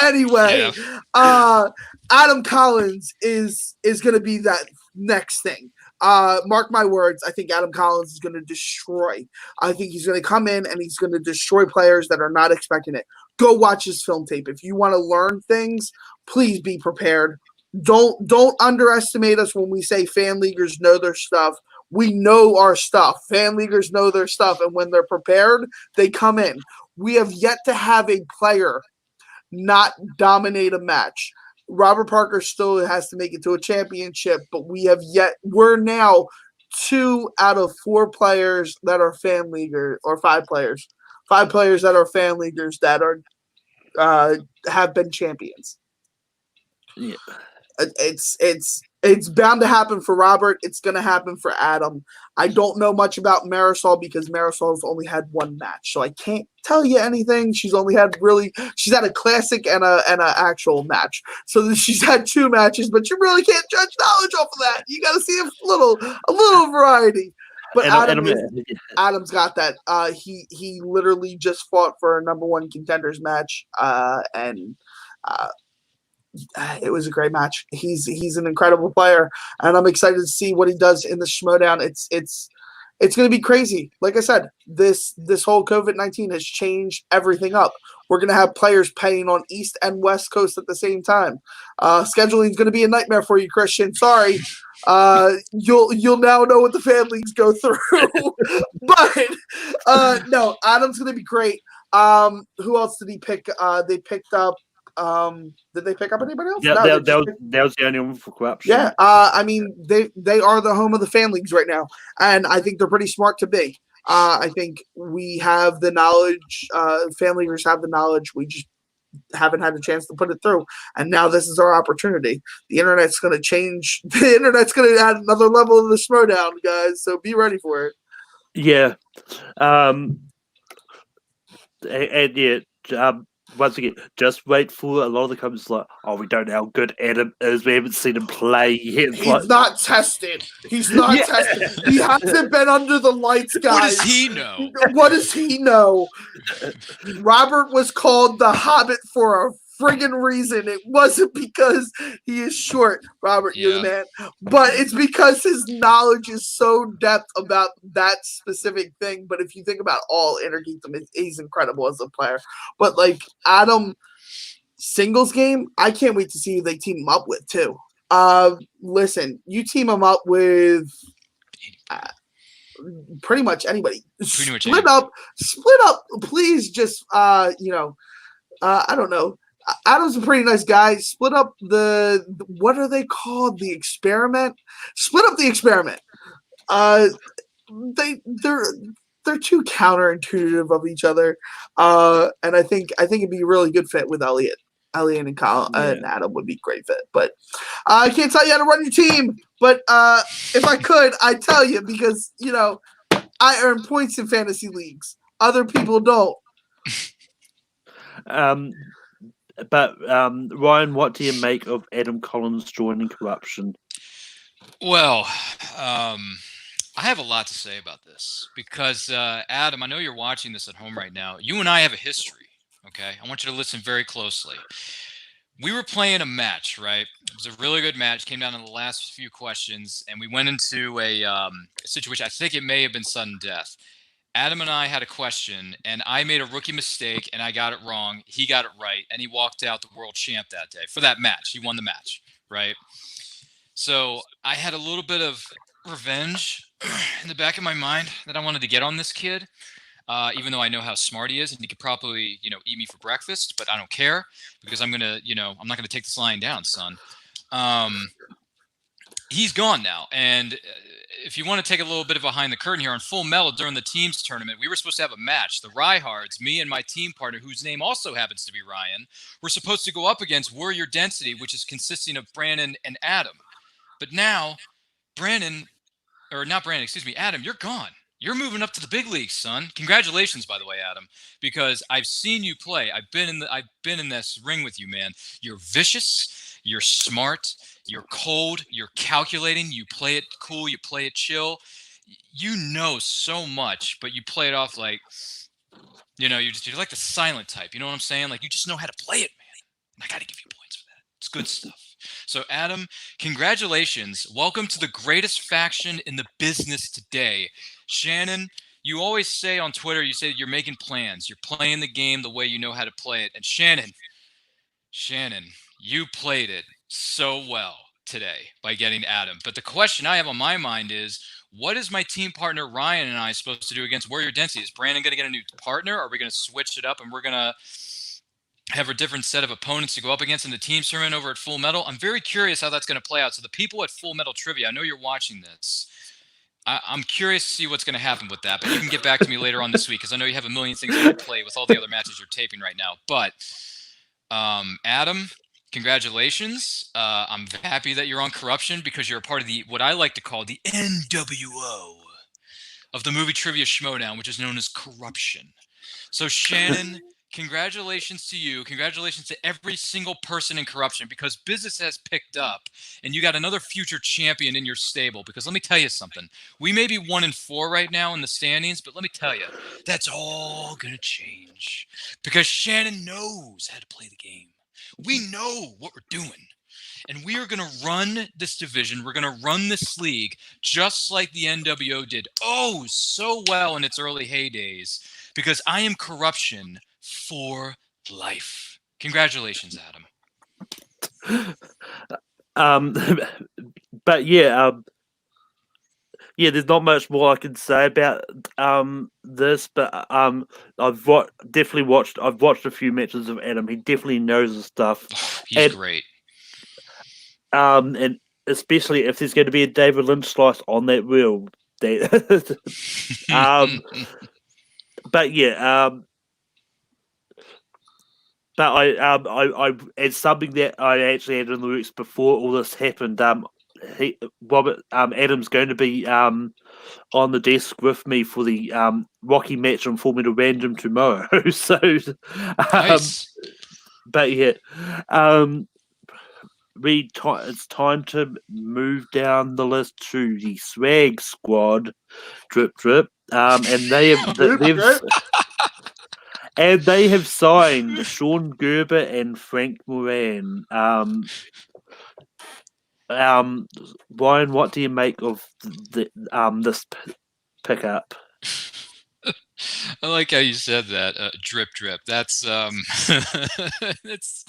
Anyway, Adam Collins is going to be that next thing. Mark my words, I think Adam Collins is going to destroy. I think he's going to come in and he's going to destroy players that are not expecting it. Go watch his film tape. If you want to learn things, please be prepared. Don't underestimate us when we say fan leaguers know their stuff. We know our stuff. Fan leaguers know their stuff, and when they're prepared, they come in. We have yet to have a player not dominate a match. Robert Parker still has to make it to a championship, but we're now 2 out of 4 players that are fan leaguers, or 5 players. 5 players that are fan leaguers that are have been champions. Yeah. It's bound to happen for Robert. It's going to happen for Adam. I don't know much about Marisol because Marisol's only had 1 match, so I can't tell you anything. She's had a classic and an actual match. So she's had 2 matches, but you really can't judge knowledge off of that. You got to see a little variety. But Adam's got that. He literally just fought for a #1 contenders match, and it was a great match. He's an incredible player, and I'm excited to see what he does in the Schmoedown. It's going to be crazy. Like I said, this whole COVID-19 has changed everything up. We're going to have players playing on East and West Coast at the same time. Scheduling is going to be a nightmare for you, Christian. Sorry. You'll now know what the fan leagues go through. But no, Adam's going to be great. Who else did he pick? They picked up. Did they pick up anybody else? Yeah, No, that was the only one for corruption. yeah. I mean, they are the home of the fan leagues right now, and I think they're pretty smart to be. I think we have the knowledge. Fan leaguers have the knowledge. We just haven't had a chance to put it through, and now this is our opportunity. The internet's going to change. The internet's going to add another level of the Schmoedown, guys. So be ready for it. Yeah. And yeah. Once again, just wait for a lot of the comments like, "Oh, we don't know how good Adam is. We haven't seen him play yet." He's not tested. He's not tested. He hasn't been under the lights, guys. What does he know? What does he know? Robert was called the Hobbit for a friggin' reason. It wasn't because he is short, Robert, you're the man. But it's because his knowledge is so depth about that specific thing. But if you think about all Intergeekdom, he's incredible as a player. But like Adam singles game, I can't wait to see who they team him up with too. Listen, you team him up with pretty much anybody. Split up, please. Just I don't know. Adam's a pretty nice guy. Split up the what are they called? The experiment. Split up the experiment. They're too counterintuitive of each other, and I think it'd be a really good fit with Elliot. Elliot and Kyle and Adam would be a great fit. But I can't tell you how to run your team. But if I could, I'd tell you because I earn points in fantasy leagues. Other people don't. But Ryan, what do you make of Adam Collins joining corruption? Well, I have a lot to say about this because Adam, I know you're watching this at home right now. You and I have a history. Okay, I want you to listen very closely. We were playing a match, right? It was a really good match. Came down to the last few questions, and we went into a situation. I think it may have been sudden death. Adam and I had a question, and I made a rookie mistake, and I got it wrong. He got it right, and he walked out the world champ that day for that match. He won the match, right? So I had a little bit of revenge in the back of my mind that I wanted to get on this kid, even though I know how smart he is, and he could probably, eat me for breakfast, but I don't care because I'm gonna, I'm not gonna take this lying down, son. He's gone now, and if you want to take a little bit of behind the curtain here on Full Metal during the teams tournament, we were supposed to have a match. The Ryehards, me and my team partner, whose name also happens to be Ryan, were supposed to go up against Warrior Density, which is consisting of Brandon and Adam. But now, Adam, you're gone. You're moving up to the big leagues, son. Congratulations, by the way, Adam, because I've seen you play. I've been in this ring with you, man. You're vicious. You're smart. You're cold. You're calculating. You play it cool. You play it chill. You know so much, but you play it off like, you're like the silent type. You know what I'm saying? Like you just know how to play it, man. And I got to give you points for that. It's good stuff. So, Adam, congratulations. Welcome to the greatest faction in the business today. Shannon, you always say on Twitter, you say you're making plans. You're playing the game the way you know how to play it. And Shannon, you played it so well today by getting Adam. But the question I have on my mind is, what is my team partner Ryan and I supposed to do against Warrior Density? Is Brandon going to get a new partner? Are we going to switch it up and we're going to have a different set of opponents to go up against in the team tournament over at Full Metal? I'm very curious how that's going to play out. So the people at Full Metal Trivia, I know you're watching this. I'm curious to see what's going to happen with that, but you can get back to me later on this week because I know you have a million things on your plate with all the other matches you're taping right now. But Adam, congratulations. I'm happy that you're on Corruption because you're a part of what I like to call the NWO of the movie Trivia Schmoedown, which is known as Corruption. So Shannon, congratulations to you. Congratulations to every single person in Corruption because business has picked up and you got another future champion in your stable. Because let me tell you something. We may be 1-4 right now in the standings, but let me tell you, that's all going to change because Shannon knows how to play the game. We know what we're doing. and we are going to run this division. We're going to run this league just like the NWO did so well in its early heydays, because I am corruption for life. Congratulations, Adam. But there's not much more I can say about this, but I've watched a few matches of Adam. He definitely knows his stuff. He's great. And especially if there's going to be a David Lynch slice on that wheel. But but I it's something that I actually had in the works before all this happened. Robert Adam's going to be on the desk with me for the Rocky match on Formula Random tomorrow. So, Nice. But it's time to move down the list to the Swag Squad, drip drip, and they have signed Sean Gerber and Frank Moran. Brian, what do you make of this pickup? I like how you said that, drip drip. That's it's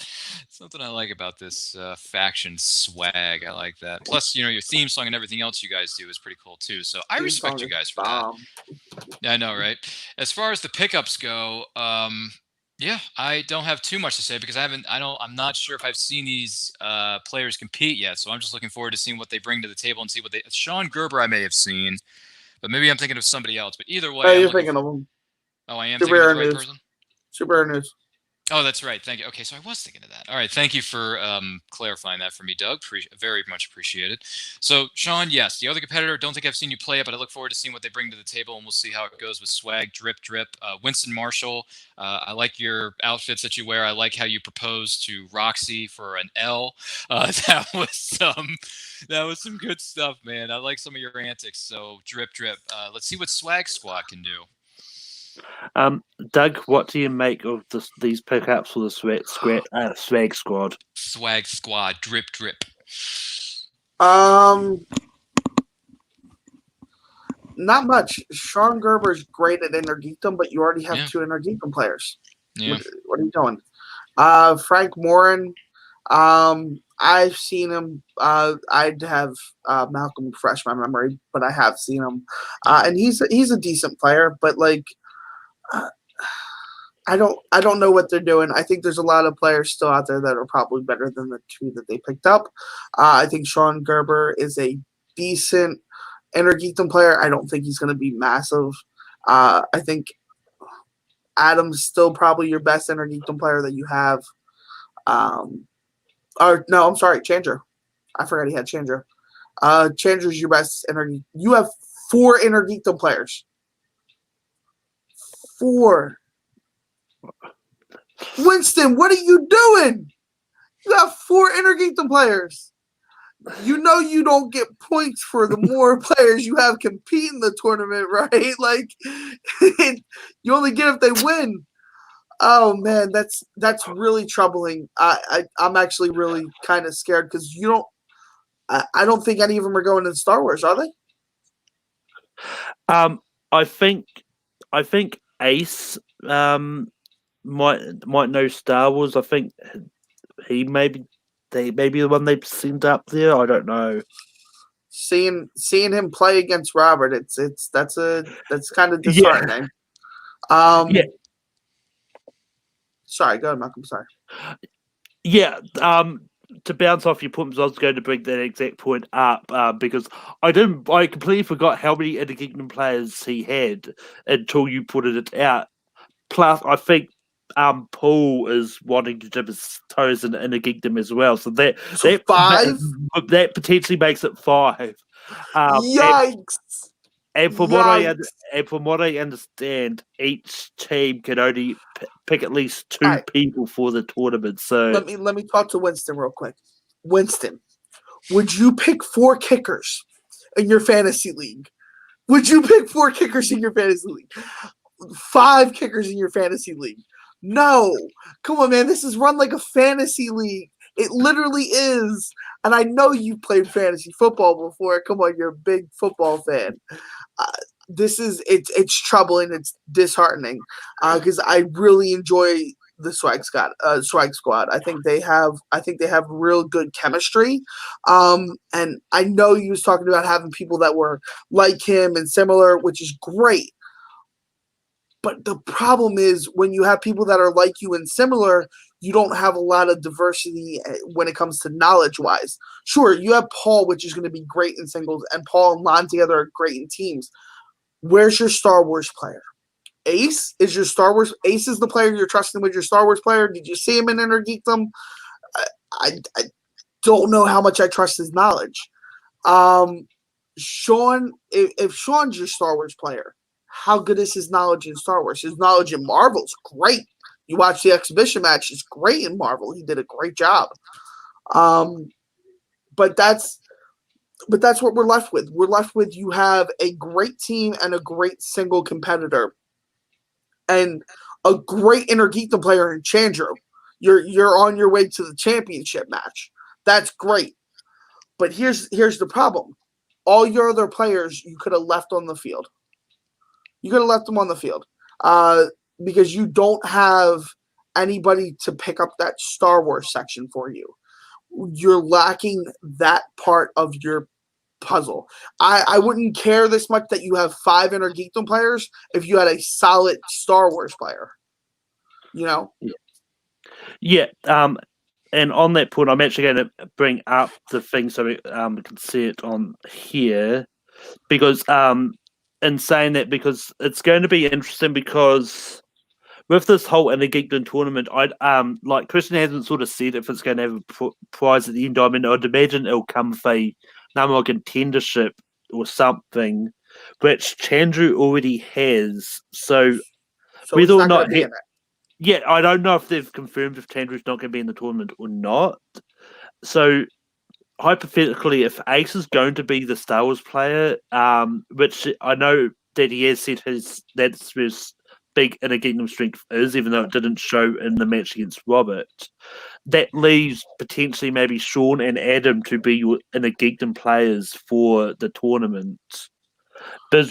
something I like about this faction swag. I like that. Plus, your theme song and everything else you guys do is pretty cool too. So I respect you guys for that. Yeah, I know, right? As far as the pickups go, I don't have too much to say because I'm not sure if I've seen these players compete yet. So I'm just looking forward to seeing what they bring to the table and see what Sean Gerber I may have seen. But maybe I'm thinking of somebody else. But either way, you're thinking of him. Oh, I am thinking of the right person? Super News. Oh, that's right. Thank you. Okay, so I was thinking of that. All right, thank you for clarifying that for me, Doug. Very much appreciated. So, Sean, yes, the other competitor, don't think I've seen you play it, but I look forward to seeing what they bring to the table, and we'll see how it goes with swag, drip, drip. Winston Marshall, I like your outfits that you wear. I like how you proposed to Roxy for an L. That was some good stuff, man. I like some of your antics. So, drip, drip. Let's see what Swag Squad can do. Doug, what do you make of these pickups for the Swag Squad? Swag Squad, drip, drip. Not much. Sean Gerber's great at Inner Geekdom, but you already have two Inner Geekdom players. Yeah. What are you doing? Frank Moran, I've seen him. I'd have Malcolm refresh my memory, but I have seen him, and he's a decent player. But I don't know what they're doing. I think there's a lot of players still out there that are probably better than the two that they picked up. I think Sean Gerber is a decent Inner Geekdom player. I don't think he's going to be massive. I think Adam's still probably your best Inner Geekdom player that you have. Or no, I'm sorry, Changer. I forgot he had Changer. Changer's your best You have 4 Inner Geekdom players. 4. Winston, what are you doing? You have 4 Inner Geekdom players. You know you don't get points for the more players you have compete in the tournament, right? You only get if they win. Oh man, that's really troubling. I'm actually really kind of scared because I don't think any of them are going to Star Wars, are they? I think Ace might know Star Wars. I think he may be the one they've sent up there. I don't know. Seeing him play against Robert, that's kind of disheartening. Yeah. Sorry, go ahead, Malcolm. Sorry. Yeah. To bounce off your points, I was going to bring that exact point up because I completely forgot how many Inner Geekdom players he had until you put it out. Plus, I think Paul is wanting to dip his toes in Inner Geekdom as well. So 5? That potentially makes it 5. Yikes! And from what I understand, each team can only pick at least 2 people for the tournament. So let me talk to Winston real quick. Winston, would you pick 4 kickers in your fantasy league? Would you pick 4 kickers in your fantasy league? 5 kickers in your fantasy league? No. Come on, man. This is run like a fantasy league. It literally is. And I know you've played fantasy football before. Come on, you're a big football fan. It's troubling. It's disheartening because I really enjoy the Swag Squad. I think they have real good chemistry. And I know you was talking about having people that were like him and similar, which is great. But the problem is when you have people that are like you and similar, you don't have a lot of diversity when it comes to knowledge-wise. Sure, you have Paul, which is going to be great in singles, and Paul and Lon together are great in teams. Where's your Star Wars player? Ace is your Star Wars. Ace is the player you're trusting with your Star Wars player. Did you see him in Inner Geekdom? I don't know how much I trust his knowledge. Sean, if Sean's your Star Wars player, how good is his knowledge in Star Wars? His knowledge in Marvel is great. You watch the exhibition match; it's great in Marvel. He did a great job. But that's what we're left with. We're left with you have a great team and a great single competitor, and a great Inner Geekdom player in Chandru. You're on your way to the championship match. That's great. But here's the problem. All your other players you could have left on the field. You could have left them on the field because you don't have anybody to pick up that Star Wars section for you. You're lacking that part of your puzzle. I wouldn't care this much that you have 5 Inner Geekdom players if you had a solid Star Wars player. You know? Yeah. And on that point, I'm actually going to bring up the thing so we can see it on here because in saying that, because it's going to be interesting because with this whole Inner Geekdom tournament, like Christian hasn't sort of said if it's going to have a prize at the end. I mean, I'd imagine it'll come with a number one contendership or something, which Chandru already has. So it's not going to be in it. Yeah, I don't know if they've confirmed if Chandru's not going to be in the tournament or not. So hypothetically, if Ace is going to be the Star Wars player, which I know that he has said that's his big Inner Geekdom strength is, even though it didn't show in the match against Robert, that leaves potentially maybe Sean and Adam to be your Inner Geekdom players for the tournament. But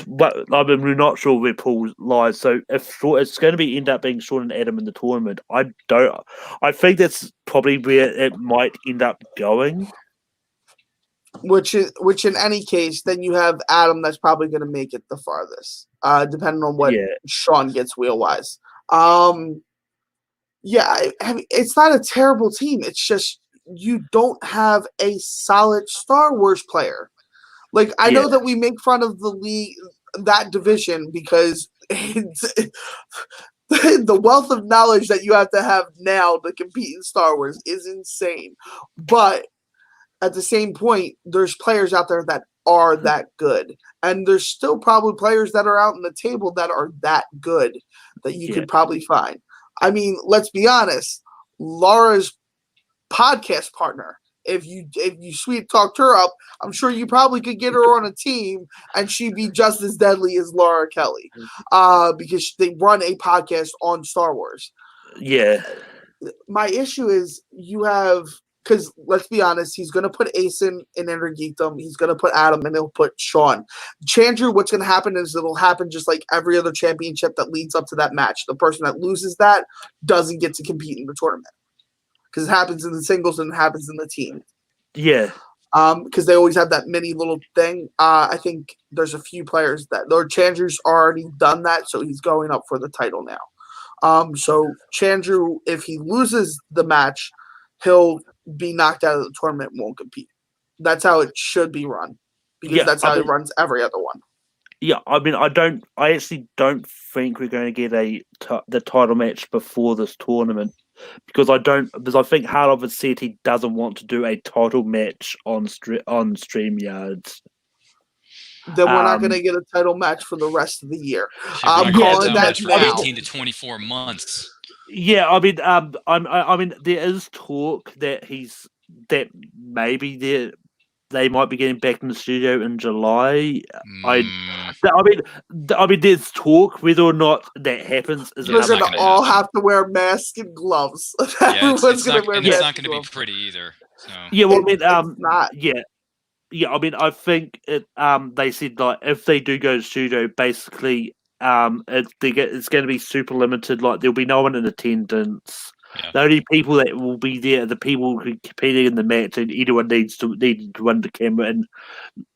we're not sure where Paul lies. So if it's going to end up being Sean and Adam in the tournament, I think that's probably where it might end up going. Which in any case, then you have Adam that's probably going to make it the farthest, depending on what Sean gets wheel wise. I mean, it's not a terrible team. It's just you don't have a solid Star Wars player. Like I know that we make fun of the league, that division, because it's, the wealth of knowledge that you have to have now to compete in Star Wars is insane. But at the same point, there's players out there that are that good. And there's still probably players that are out on the table that are that good that you could probably find. I mean, let's be honest. Laura's podcast partner, if you sweet talked her up, I'm sure you probably could get her on a team and she'd be just as deadly as Laura Kelly because they run a podcast on Star Wars. Yeah. My issue is you have... Because let's be honest, he's going to put Ace in Inner Geekdom. He's going to put Adam, and he'll put Sean. Chandru, what's going to happen is it'll happen just like every other championship that leads up to that match. The person that loses that doesn't get to compete in the tournament. Because it happens in the singles and it happens in the team. Yeah. Because they always have that mini little thing. I think there's a few players that... Lord Chandru's already done that, so he's going up for the title now. So Chandru, if he loses the match, he'll be knocked out of the tournament and won't compete. That's how it should be run, because that's how it runs every other one. Yeah, I mean, I actually don't think we're going to get the title match before this tournament because I think Harlov has said he doesn't want to do a title match on StreamYards. Then we're not going to get a title match for the rest of the year. I'm calling that for 18 to 24 months. Yeah, I mean, I mean, there is talk that maybe they might be getting back in the studio in July. Mm, I mean, there's talk. Whether or not that happens is They're It's not gonna gonna all happen. have to wear masks and gloves. Yeah, Everyone's gonna wear and masks it's not and gonna be gloves. pretty either. So Yeah, well, It's not. yeah. I mean, I think it. They said like if they do go to studio, basically, it's going to be super limited. Like there'll be no one in attendance. yeah. The only people that will be there are the people who are competing in the match, and anyone needs to run the camera, and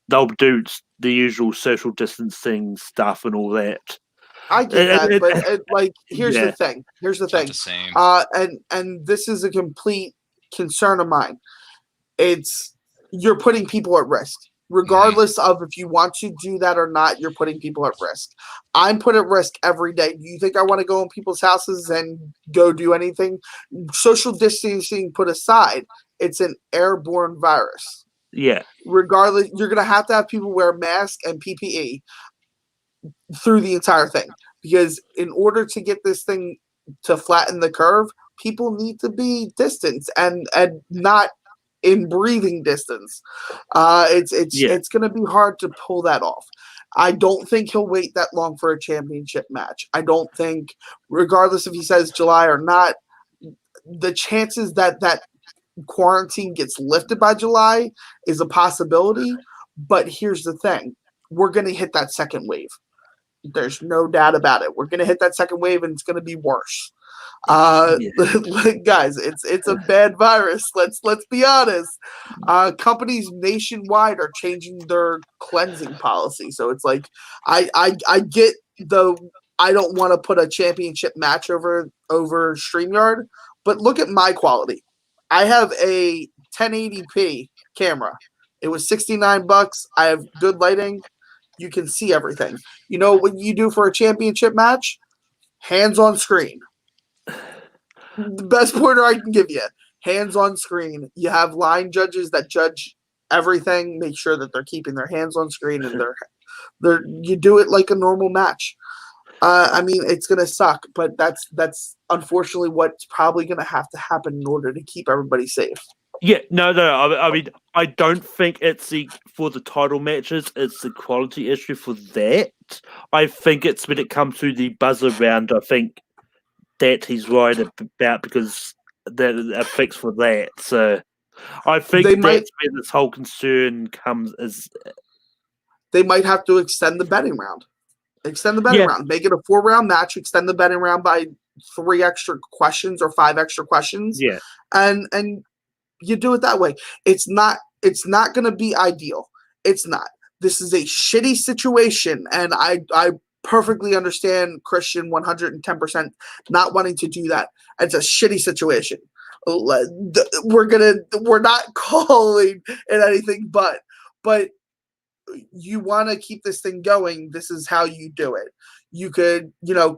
they'll do the usual social distancing stuff and all that. I get that, but like, here's the Yeah, thing. Here's the It's not thing. the same. And this is a complete concern of mine. It's you're putting people at risk, regardless of if you want to do that or not. You're putting people at risk. I'm put at risk every day. Do you think I want to go in people's houses and go do anything? Social distancing put aside, it's an airborne virus. yeah, Regardless, you're gonna have to have people wear masks and PPE through the entire thing, because in order to get this thing to flatten the curve, people need to be distance and not in breathing distance. yeah. It's going to be hard to pull that off. I don't think he'll wait that long for a championship match. I don't think, regardless if he says July or not, the chances that quarantine gets lifted by July is a possibility. But here's the thing: we're going to hit that second wave. There's no doubt about it. We're gonna hit that second wave, and it's gonna be worse. Yeah. Guys, it's a bad virus. Let's be honest. Companies nationwide are changing their cleansing policy, so it's like I get the I don't want to put a championship match over StreamYard, but look at my quality. I have a 1080p camera. It was $69. I have good lighting. You can see everything. You know what you do for a championship match? Hands on screen. The best pointer I can give you. Hands on screen. You have line judges that judge everything, make sure that they're keeping their hands on screen, and they're you do it like a normal match. I mean, it's gonna suck, but that's unfortunately what's probably gonna have to happen in order to keep everybody safe. Yeah, no. I mean, I don't think it's for the title matches. It's the quality issue for that. I think it's when it comes to the buzzer round. I think that he's right about because that a fix for that. So I think They that's might where this whole concern comes. Is they might have to extend the betting round. Extend the betting round. Make it a 4-round match. Extend the betting round by 3 extra questions or 5 extra questions. Yeah, and you do it that way. It's not going to be ideal. It's not. This is a shitty situation, and I perfectly understand Christian 110% not wanting to do that. It's a shitty situation. We're not calling it anything but you want to keep this thing going. This is how you do it. You could,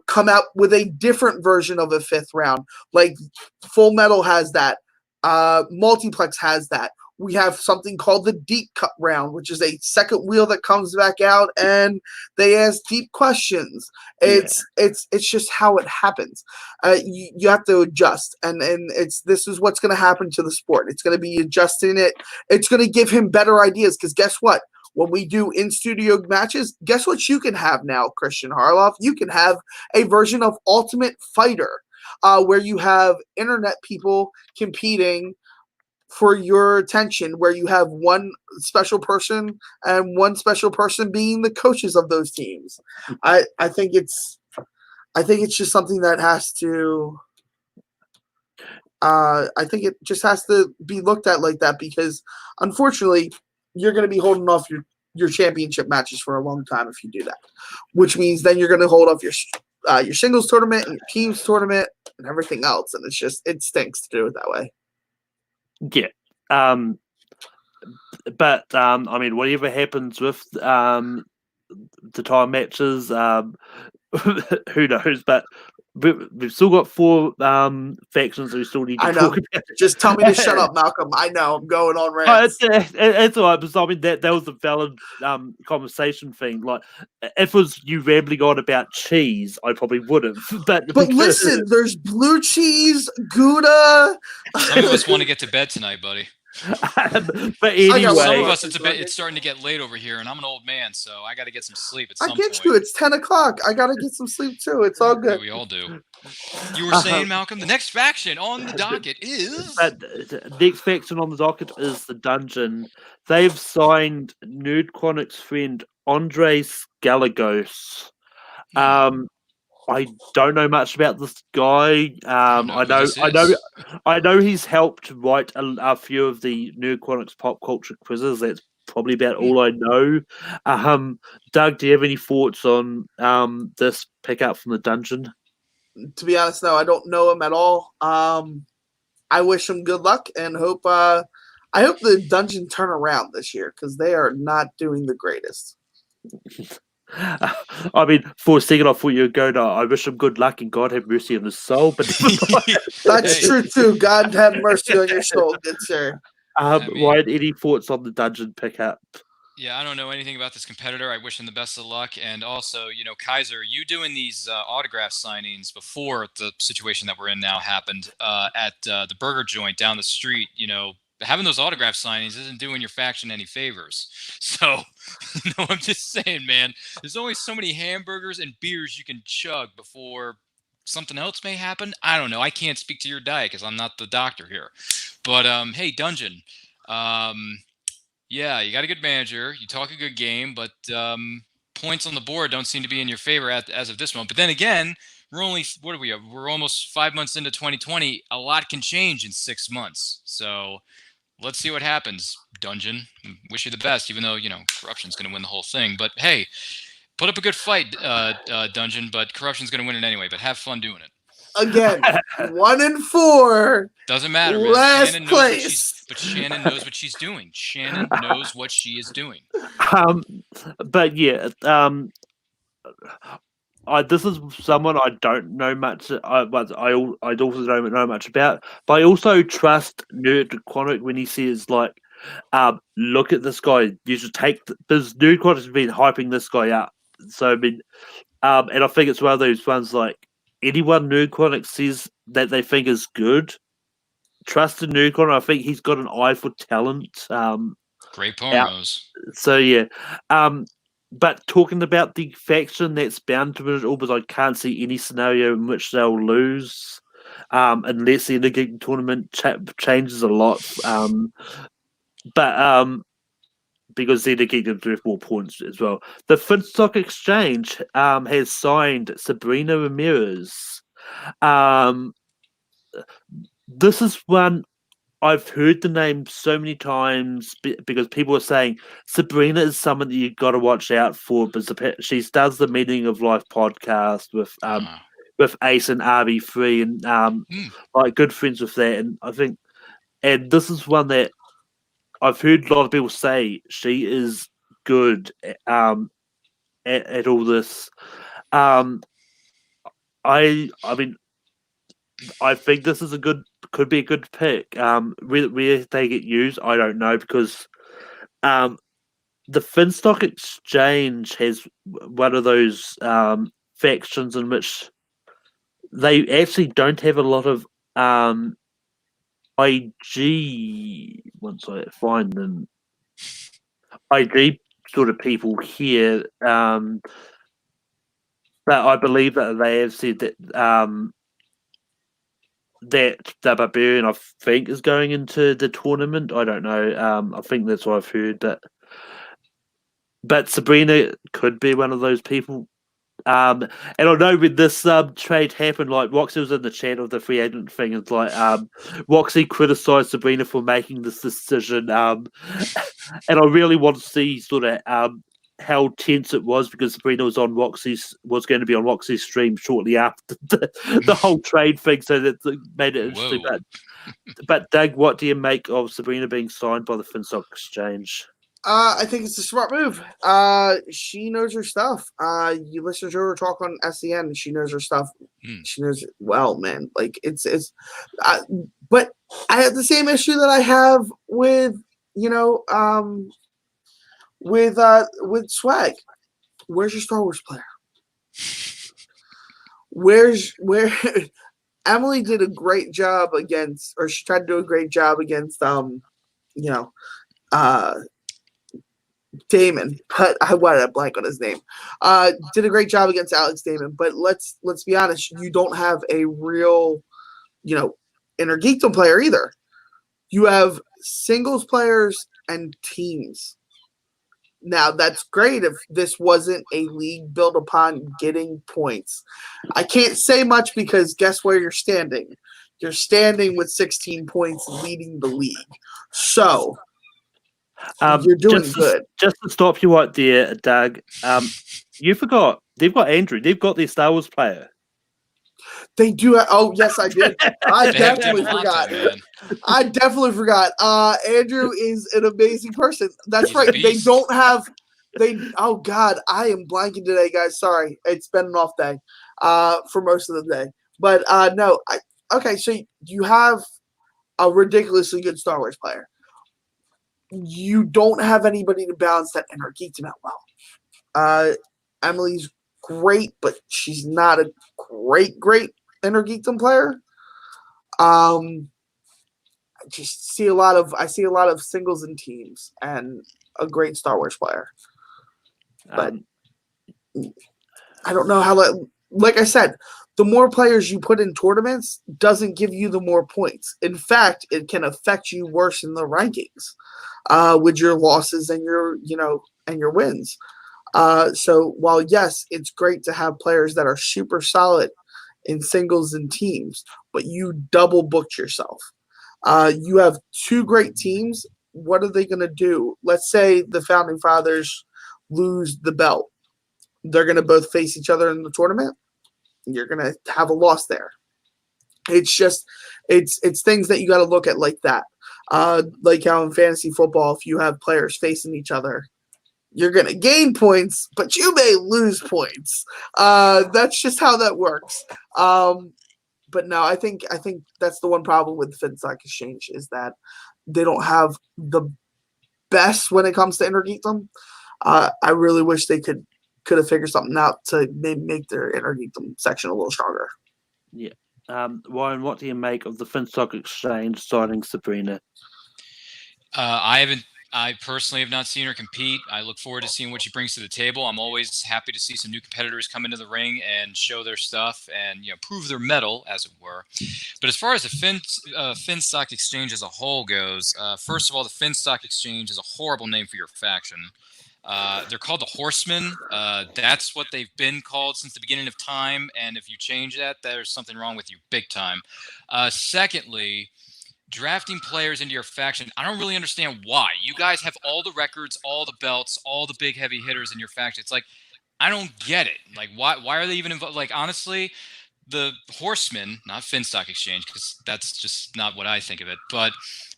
come out with a different version of a 5th round. Like Full Metal has that. Multiplex has that. We have something called the deep cut round, which is a second wheel that comes back out and they ask deep questions. It's just how it happens. You have to adjust, and this is what's going to happen to the sport. It's going to be adjusting it. It's going to give him better ideas, because guess what? When we do in-studio matches, guess what you can have now, Christian Harloff? You can have a version of Ultimate Fighter, where you have internet people competing for your attention, where you have one special person and one special person being the coaches of those teams. I think it's just something that has to. I think it just has to be looked at like that, because unfortunately, you're going to be holding off your championship matches for a long time if you do that, which means then you're going to hold off your singles tournament and your teams tournament and everything else, and it stinks to do it that way. Yeah. But I mean, whatever happens with the time matches, who knows? But we've still got 4 factions that we still need to talk about. Just tell me to shut up, Malcolm. I know I'm going on rants. It's all right, because I mean that was a valid conversation thing. Like, if it was you rambling on about cheese, I probably would have. But listen, there's blue cheese, Gouda. Some of us want to get to bed tonight, buddy. But I got Some of anyway, us, it's starting to get late over here, and I'm an old man, so I got to get some sleep at I some get point. you. It's 10 o'clock. I gotta get some sleep too. It's all Yeah, good. we all do. You were saying, Malcolm, the next faction on the docket is. but the next faction on the docket is the Dungeon. They've signed Nerd Chronic's friend Andres Galagos. I don't know much about this guy. I don't know who this is. I know he's helped write a few of the Nerd Chronic's pop culture quizzes. That's probably about all I know. Doug, do you have any thoughts on this pickup from the Dungeon? To be honest, no, I don't know him at all. I wish him good luck and hope I hope the Dungeon turn around this year because they are not doing the greatest. I mean, for a second, I thought you were going, I wish him good luck and God have mercy on his soul. But That's Hey. true too. God have mercy on your soul, good sir. Ryan, any thoughts on the Dungeon pickup? Yeah, I don't know anything about this competitor. I wish him the best of luck. And also, Kaiser, you doing these autograph signings before the situation that we're in now happened at the burger joint down the street, having those autograph signings isn't doing your faction any favors. So, I'm just saying, man, there's only so many hamburgers and beers you can chug before something else may happen. I don't know. I can't speak to your diet because I'm not the doctor here. But, hey, Dungeon. Yeah, you got a good manager. You talk a good game, but points on the board don't seem to be in your favor as of this moment. But then again, we're almost 5 months into 2020. A lot can change in 6 months. So let's see what happens, Dungeon. Wish you the best, even though, corruption's going to win the whole thing. But hey, put up a good fight, Dungeon, but corruption's going to win it anyway. But have fun doing it. Again, 1-4. Doesn't matter, man. Last place. Shannon knows what she's doing. Shannon knows what she is doing. But yeah, this is someone I don't know much. But I also don't know much about. But I also trust Nerd Chronic when he says like, look at this guy. You should take this. Nerd Chronic has been hyping this guy up. So I mean, and I think it's one of those ones like anyone Nerd Chronic says that they think is good. Trust in Nerd Chronic. I think he's got an eye for talent. Great promos. So yeah. But talking about the faction that's bound to win it all, but I can't see any scenario in which they'll lose, unless the Intergeek tournament changes a lot. But because the Intergeek have more points as well. The Finstock Exchange has signed Sabrina Ramirez. This is one I've heard the name so many times because people are saying Sabrina is someone that you got to watch out for. But she does the Meaning of Life podcast with Ace and RB3 and like good friends with that. And I think, and this is one that I've heard a lot of people say she is good at all this. I mean, I think this is could be a good pick. Where they get used, I don't know because the Finstock Exchange has one of those factions in which they actually don't have a lot of IG. Once I find them, IG sort of people here. But I believe that they have said that that the Barbarian, I think, is going into the tournament. I don't know. I think that's what I've heard. But Sabrina could be one of those people. And I know when this trade happened, like Roxy was in the chat of the free agent thing. It's like Roxy criticised Sabrina for making this decision. And I really want to see sort of how tense it was because Sabrina was going to be on Roxy's stream shortly after the whole trade thing, so that made it interesting. But Doug, what do you make of Sabrina being signed by the Finstock Exchange? I think it's a smart move. She knows her stuff. You listen to her talk on SEN, she knows her stuff. She knows it well, man. Like but I have the same issue that I have with with Swag. Where's your Star Wars player? Where Emily did a great job against, or she tried to do a great job against you know, uh, Damon, but I wanted to blank on his name. Did a great job against Alex Damon, but let's be honest, you don't have a real, inner geekdom player either. You have singles players and teams. Now that's great if this wasn't a league built upon getting points. I can't say much because guess where you're standing? You're standing with 16 points leading the league. So you're doing good. Just to stop you right there, Doug, you forgot. They've got Andrew. They've got their Star Wars player. They do. Oh, yes, I did. I They have definitely Demonte, forgot. man. I definitely forgot. Andrew is an amazing person. That's He's a right. They beast. don't have. Oh God, I am blanking today, guys. Sorry, it's been an off day for most of the day. But no, okay. So you have a ridiculously good Star Wars player. You don't have anybody to balance that inner geekdom out well. Emily's great, but she's not a great inner geekdom player. I see a lot of singles and teams and a great Star Wars player. But I don't know how that, like I said, the more players you put in tournaments doesn't give you the more points. In fact, it can affect you worse in the rankings with your losses and your wins. So while yes, it's great to have players that are super solid in singles and teams, but you double booked yourself. You have two great teams. What are they going to do? Let's say the Founding Fathers lose the belt. They're going to both face each other in the tournament. You're going to have a loss there. It's just, it's things that you got to look at like that. Like how in fantasy football, if you have players facing each other, you're going to gain points, but you may lose points. That's just how that works. But no, I think that's the one problem with the FinStock Exchange is that they don't have the best when it comes to inner geekdom. I really wish they could have figured something out to make their inner geekdom section a little stronger. Yeah. Ryan, what do you make of the FinStock Exchange signing Sabrina? I personally have not seen her compete. I look forward to seeing what she brings to the table. I'm always happy to see some new competitors come into the ring and show their stuff and prove their mettle, as it were. But as far as the FinStock Exchange as a whole goes, first of all, the FinStock Exchange is a horrible name for your faction. They're called the Horsemen. That's what they've been called since the beginning of time. And if you change that, there's something wrong with you big time. Secondly, drafting players into your faction, I don't really understand why. You guys have all the records, all the belts, all the big heavy hitters in your faction. It's like, I don't get it. Like, why are they even involved? Like, honestly, the Horsemen, not FinStock Exchange, because that's just not what I think of it, but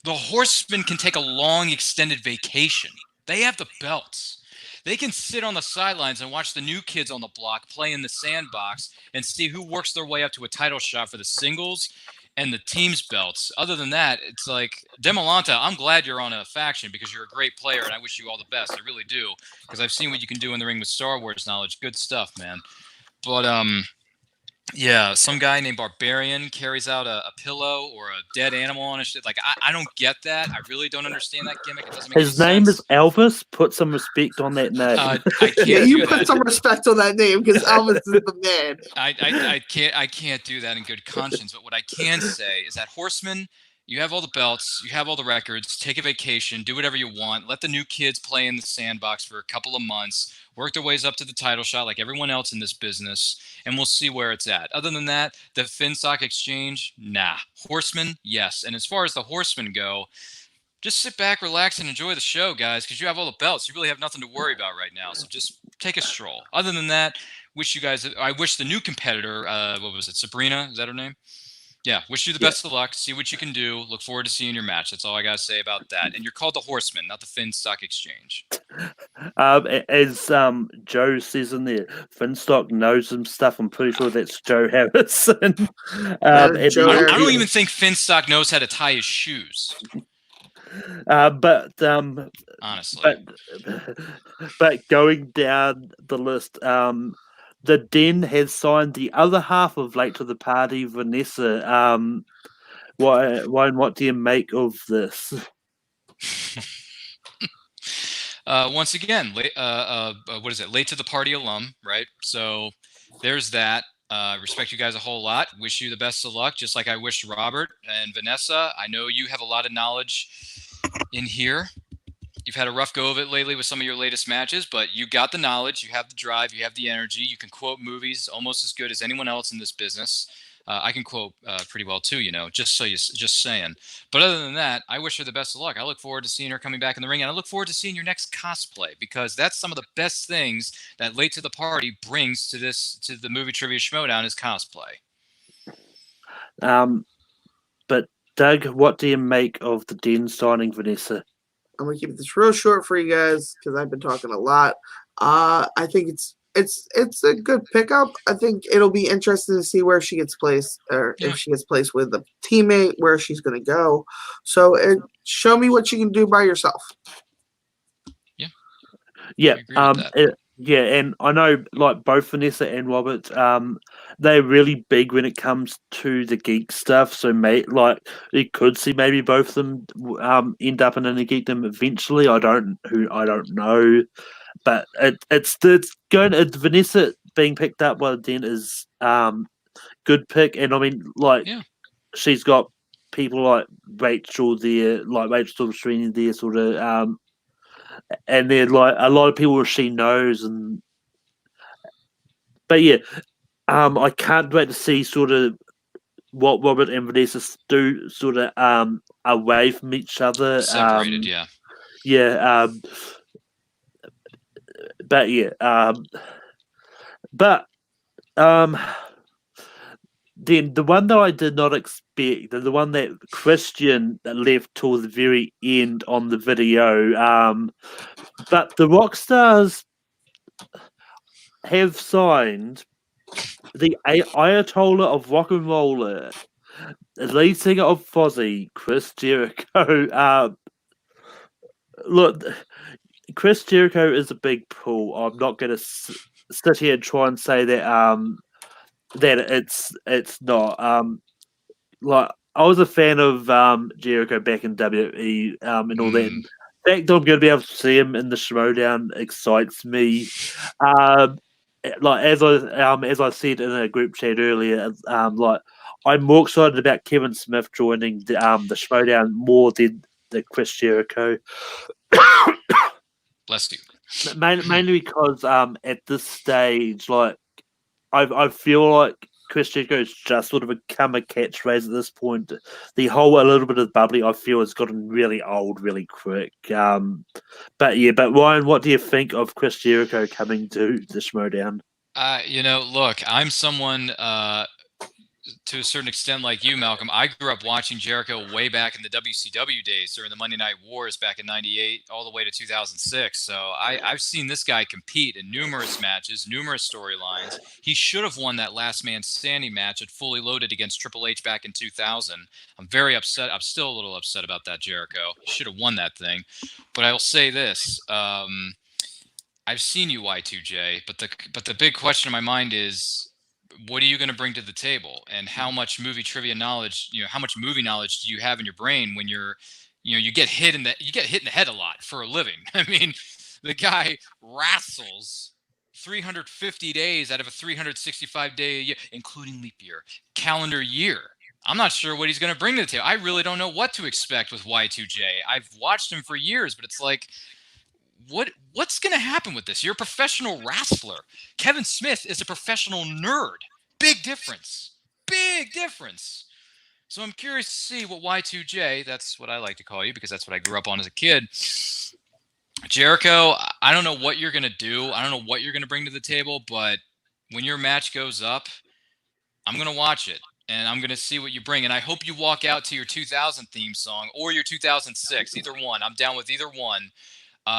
the Horsemen can take a long, extended vacation. They have the belts. They can sit on the sidelines and watch the new kids on the block play in the sandbox and see who works their way up to a title shot for the singles and the team's belts. Other than that, it's like, Demolanta, I'm glad you're on a faction because you're a great player and I wish you all the best. I really do, because I've seen what you can do in the ring with Star Wars knowledge. Good stuff, man. But yeah, some guy named Barbarian carries out a pillow or a dead animal on his shit. Like, I don't get that. I really don't understand that gimmick. It doesn't make His any name sense. is Elvis. Put some respect on that name. I can't Yeah, do you put that. some respect on that name because Elvis is the man. I can't do that in good conscience. But what I can say is that Horseman, you have all the belts, you have all the records. Take a vacation, do whatever you want. Let the new kids play in the sandbox for a couple of months, work their ways up to the title shot like everyone else in this business, and we'll see where it's at. Other than that, the FinStock Exchange, nah. Horseman, yes. And as far as the Horsemen go, just sit back, relax, and enjoy the show, guys, because you have all the belts. You really have nothing to worry about right now. So just take a stroll. Other than that, I wish the new competitor, what was it, Sabrina? Is that her name? Yeah, wish you the best of luck. See what you can do. Look forward to seeing your match. That's all I got to say about that. And you're called the Horseman, not the FinStock Exchange. As Joe says in there, Finstock knows some stuff. I'm pretty sure that's Joe Harrison. I don't even think Finstock knows how to tie his shoes. But honestly, but going down the list, the Den has signed the other half of Late to the Party, Vanessa. What do you make of this? Once again, what is it? Late to the party alum, right? So there's that. Respect you guys a whole lot. Wish you the best of luck, just like I wish Robert and Vanessa. I know you have a lot of knowledge in here. You've had a rough go of it lately with some of your latest matches, but you got the knowledge, you have the drive, you have the energy. You can quote movies almost as good as anyone else in this business. I can quote pretty well too, just saying. But other than that, I wish her the best of luck. I look forward to seeing her coming back in the ring, and I look forward to seeing your next cosplay, because that's some of the best things that Late to the Party brings to the movie trivia Schmoedown is cosplay. But Doug, what do you make of the Den signing Vanessa? I'm gonna keep this real short for you guys because I've been talking a lot. I think it's a good pickup. I think it'll be interesting to see where she gets placed, or if she gets placed with a teammate, where she's gonna go. So show me what you can do by yourself. Yeah. Yeah, and I know like both Vanessa and Robert, they're really big when it comes to the geek stuff. So, you could see maybe both of them end up in a geekdom eventually. I don't know, but it's going. Vanessa being picked up by the Den is good pick, and I mean she's got people like Rachel there, like Rachel Srini there, sort of. And then like a lot of people she knows, but yeah, I can't wait to see sort of what Robert and Vanessa do, sort of away from each other, separated. But yeah, then the one that I did not expect, the one that Christian left till the very end on the video, but the Rockstars have signed the Ayatollah of Rock and Roller, the lead singer of Fozzy, Chris Jericho. Look, Chris Jericho is a big pull. I'm not going to sit here and try and say that that it's not. Like I was a fan of Jericho back in WWE and all that. The fact that I'm going to be able to see him in the Schmoedown excites me. Like as I said in a group chat earlier, like I'm more excited about Kevin Smith joining the Schmoedown more than the Chris Jericho. Bless you. Mainly because at this stage, like I feel like Chris Jericho has just sort of become a catchphrase at this point. The whole a little bit of bubbly I feel has gotten really old really quick. But Ryan, what do you think of Chris Jericho coming to the Schmoedown? Look, I'm someone to a certain extent like you, Malcolm. I grew up watching Jericho way back in the WCW days during the Monday Night Wars back in '98 all the way to 2006. So I've seen this guy compete in numerous matches, numerous storylines. He should have won that Last Man Standing match at Fully Loaded against Triple H back in 2000. I'm very upset. I'm still a little upset about that, Jericho. He should have won that thing. But I will say this. I've seen you, Y2J, but the big question in my mind is, what are you going to bring to the table, and how much movie trivia knowledge, how much movie knowledge do you have in your brain when you get hit in the head a lot for a living? I mean, the guy wrestles 350 days out of a 365 day year, including leap year, calendar year. I'm not sure what he's going to bring to the table. I really don't know what to expect with Y2J. I've watched him for years, but it's like, what's going to happen with this? You're a professional wrestler. Kevin Smith is a professional nerd. Big difference. So I'm curious to see what Y2J, that's what I like to call you because that's what I grew up on as a kid. Jericho, I don't know what you're going to do. I don't know what you're going to bring to the table, but when your match goes up, I'm going to watch it. And I'm going to see what you bring. And I hope you walk out to your 2000 theme song or your 2006, either one. I'm down with either one.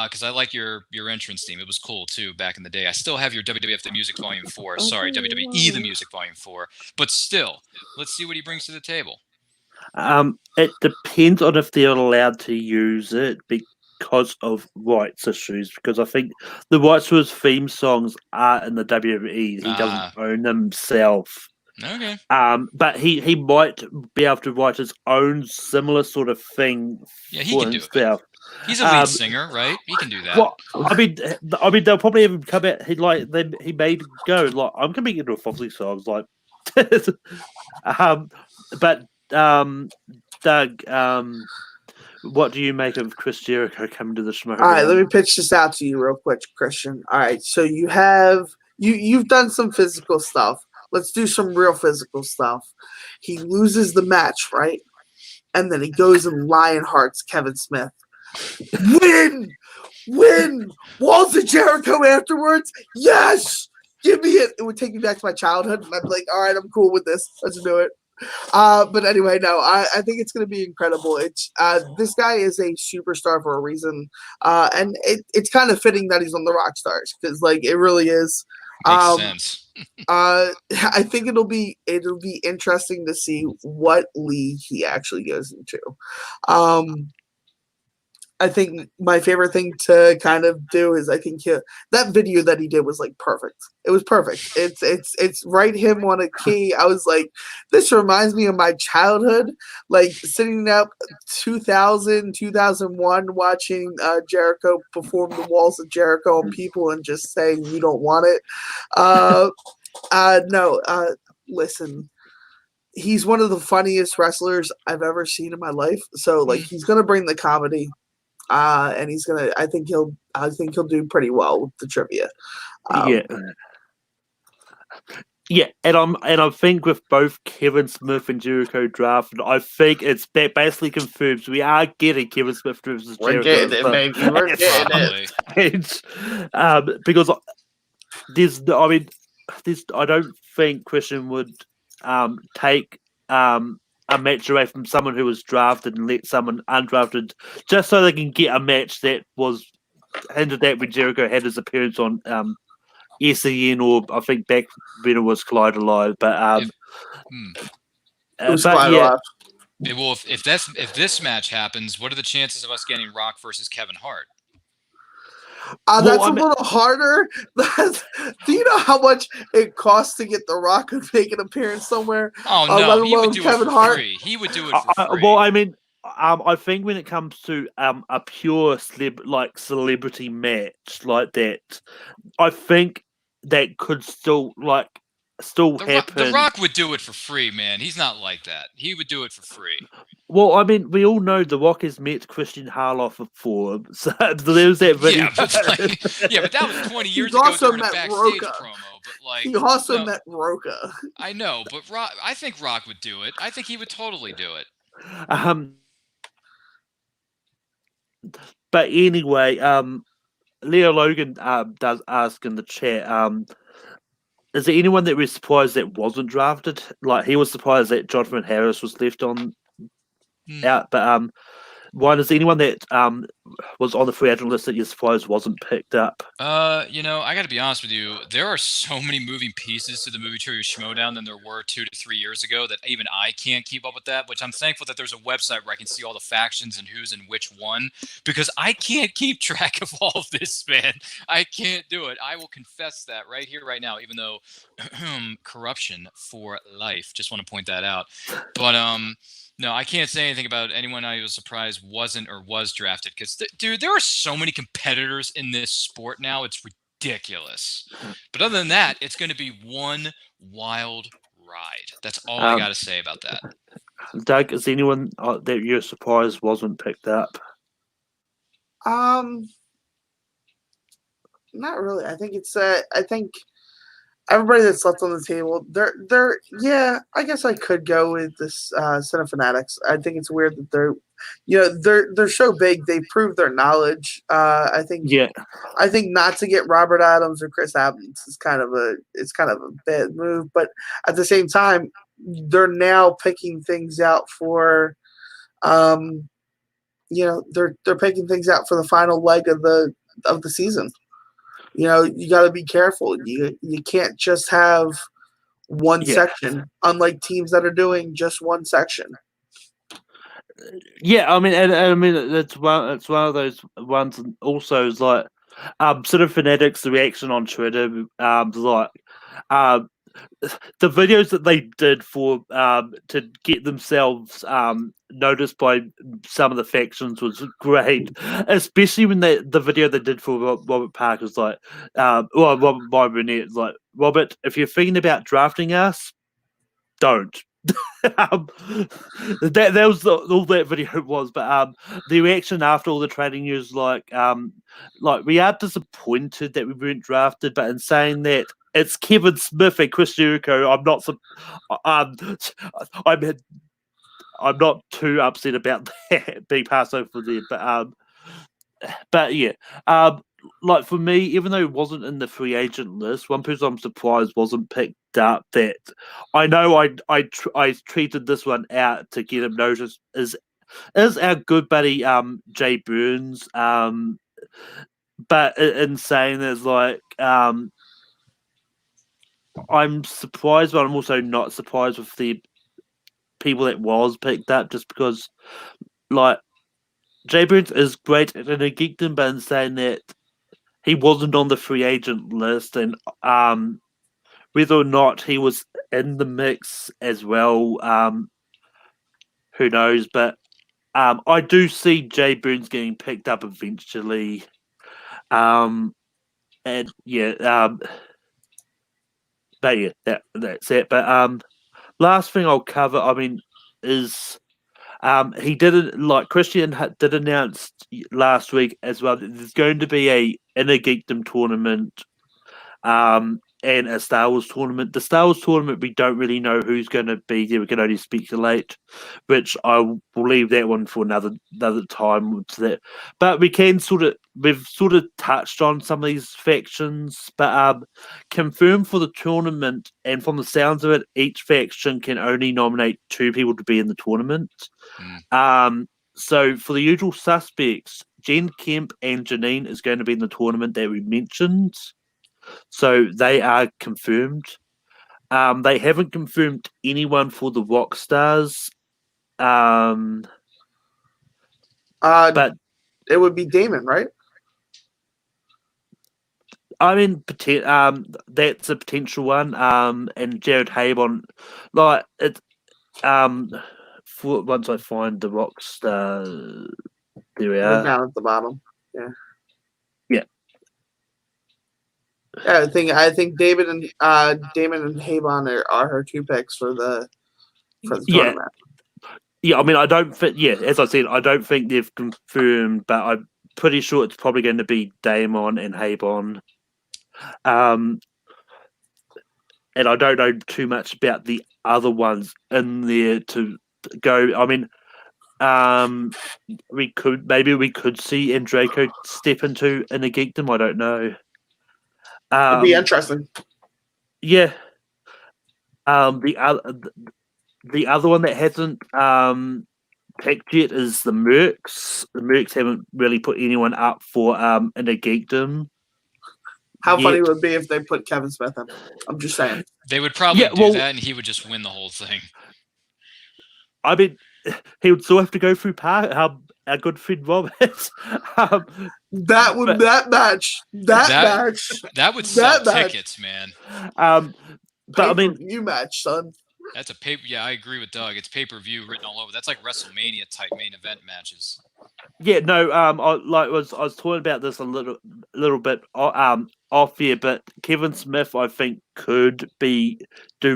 Because I like your entrance theme. It was cool, too, back in the day. I still have your WWF The Music Volume 4. Sorry, WWE The Music Volume 4. But still, let's see what he brings to the table. It depends on if they're allowed to use it because of rights issues. Because I think the rights to his theme songs are in the WWE. He doesn't own them himself. Okay. But he might be able to write his own similar sort of thing Yeah, he for can do it. himself. He's a lead singer, right? He can do that. Well, I mean, they'll probably even come out. He made go like, I'm coming into a Foxley song. I was like, but Doug, what do you make of Chris Jericho coming to the Schmoedown? All right, let me pitch this out to you real quick, Christian. All right, so you've done some physical stuff. Let's do some real physical stuff. He loses the match, right? And then he goes and Lionhearts Kevin Smith. Win! Walls of Jericho afterwards. Yes, give me it. It would take me back to my childhood, and I'd be like, all right, I'm cool with this. Let's do it. But anyway, no, I think it's going to be incredible. It's this guy is a superstar for a reason, and it's kind of fitting that he's on the Rockstars because like it really is. Makes sense. I think it'll be interesting to see what league he actually goes into. I think my favorite thing to kind of do is I think that video that he did was like perfect. It was perfect. It's right him on a key. I was like, this reminds me of my childhood, like sitting up 2001 watching Jericho perform the Walls of Jericho on people and just saying you don't want it. Listen. He's one of the funniest wrestlers I've ever seen in my life. So like he's gonna bring the comedy. And he's gonna. I think he'll do pretty well with the trivia. Yeah, and I think with both Kevin Smith and Jericho drafted, I think that basically confirms we are getting Kevin Smith versus We're Jericho. getting it, baby. We're getting it. Because I don't think Christian would take a match away from someone who was drafted and let someone undrafted just so they can get a match that was hinted at when Jericho had his appearance on SEN or I think back when it was Collide Alive. But it was Collide Alive. Well, if this match happens, what are the chances of us getting Rock versus Kevin Hart? That's a little harder. Do you know how much it costs to get The Rock to make an appearance somewhere? Oh no, he would do Kevin it for free. He would do it for free. Well, I mean, I think when it comes to a pure celebrity match like that, I think that could still happen. The Rock would do it for free, man. He's not like that. He would do it for free. Well, I mean, we all know The Rock has met Christian Harloff before, so there's that video. Yeah, but that was 20 years ago during a backstage promo. But he also met Roca. I know, but I think Rock would do it. I think he would totally do it. But anyway, Leo Logan does ask in the chat, is there anyone that was surprised that wasn't drafted? Like he was surprised that Jonathan Harris was left on out, but one is there anyone that was on the free agent list that you're surprised wasn't picked up? I got to be honest with you. There are so many moving pieces to the movie trivia Schmoedown than there were 2 to 3 years ago that even I can't keep up with that. Which I'm thankful that there's a website where I can see all the factions and who's in which one because I can't keep track of all of this, man. I can't do it. I will confess that right here, right now. Even though corruption for life. Just want to point that out. But no, I can't say anything about anyone I was surprised wasn't or was drafted because, dude, there are so many competitors in this sport now. It's ridiculous. But other than that, it's going to be one wild ride. That's all I got to say about that. Doug, is anyone that you're surprised wasn't picked up? Not really. I think everybody that's left on the table, yeah, I guess I could go with this Center Fanatics. I think it's weird that they're so big. They proved their knowledge. I think not to get Robert Adams or Chris Evans is kind of a bad move. But at the same time, they're now picking things out for, they're picking things out for the final leg of the season. You got to be careful. You can't just have one section, unlike teams that are doing just one section. Yeah, I mean, and I mean, it's one of those ones. Also, is like sort of Fanatics. The reaction on Twitter, the videos that they did for to get themselves noticed by some of the factions was great, especially when the video they did for Robert Park was like, Robert Burnett, like, Robert, if you're thinking about drafting us, don't. That was all that video was, but the reaction after all the trading news, like we are disappointed that we weren't drafted, but in saying that it's Kevin Smith and Chris Jericho, I'm not too upset about that being passed over for them, but yeah, like for me, even though it wasn't in the free agent list, one person I'm surprised wasn't picked up. That I know I treated this one out to get him noticed is our good buddy Jay Burns. But in saying this, like I'm surprised, but I'm also not surprised with the people that was picked up, just because like Jay Burns is great at a geekdom, but in saying that he wasn't on the free agent list, and whether or not he was in the mix as well, who knows? But I do see Jay Burns getting picked up eventually, and yeah, but yeah, that's it. But last thing I'll cover, I mean, is he did like Christian did announce last week as well that there's going to be a Inner Geekdom tournament and a Star Wars tournament. The Star Wars tournament, we don't really know who's going to be there. We can only speculate, which I will leave that one for another time. But we've sort of touched on some of these factions, but confirmed for the tournament, and from the sounds of it, each faction can only nominate 2 people to be in the tournament. So for the usual suspects, Jen Kemp and Janine is going to be in the tournament that we mentioned. So they are confirmed. They haven't confirmed anyone for the Rock Stars. But it would be Damon, right? I mean, that's a potential one. And Jared Habon, like it. Once I find the Rock Star, there we are. Down at the bottom. Yeah. Yeah. Yeah, I think Damon and Habon are her 2 picks for the tournament. Yeah, I mean, I don't think. Yeah, as I said, I don't think they've confirmed, but I'm pretty sure it's probably going to be Damon and Habon. And I don't know too much about the other ones in there to go. I mean, we could see Andraco step into a geekdom. I don't know. It'd be interesting. Yeah. The other one that hasn't picked yet is the Mercs. The Mercs haven't really put anyone up for in a geekdom. How funny would it be if they put Kevin Smith in? I'm just saying. They would probably do that, and he would just win the whole thing. I mean, he would still have to go through our good friend Rob is. That would sell tickets, man. But I mean, you match, son. That's a paper. Yeah, I agree with Doug. It's pay-per-view written all over. That's like WrestleMania type main event matches. Yeah, no. I was talking about this a little bit off here, but Kevin Smith, I think, could do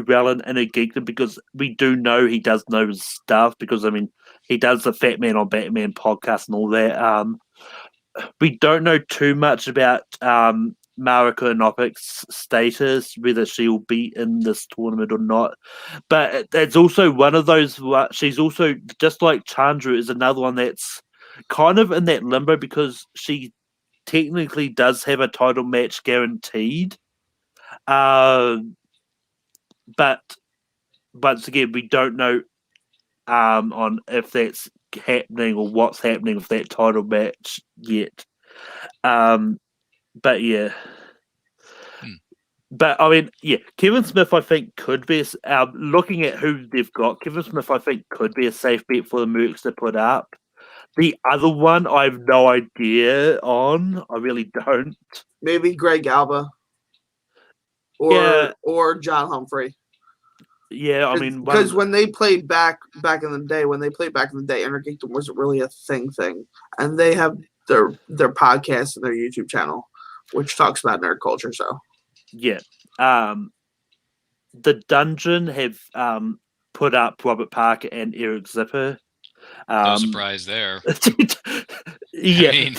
well in a geekdom because we do know he does know his stuff. Because I mean, he does the Fat Man on Batman podcast and all that. We don't know too much about Marika Nopic's status, whether she'll be in this tournament or not. But it's also one of those. She's also, just like Chandra, is another one that's kind of in that limbo because she technically does have a title match guaranteed. But once again, we don't know on if that's happening or what's happening with that title match yet. But yeah. But I mean, yeah, Kevin Smith, I think, could be looking at who they've got. Kevin Smith, I think, could be a safe bet for the Mercs to put up. The other one, I have no idea on. I really don't. Maybe Greg Alba. or John Humphrey. Yeah, I mean, because when they played back in the day, Intergeekdom wasn't really a thing, and they have their podcast and their YouTube channel, which talks about nerd culture. So yeah, the Dungeon have put up Robert Parker and Eric Zipper. No surprise there. Yeah, I mean,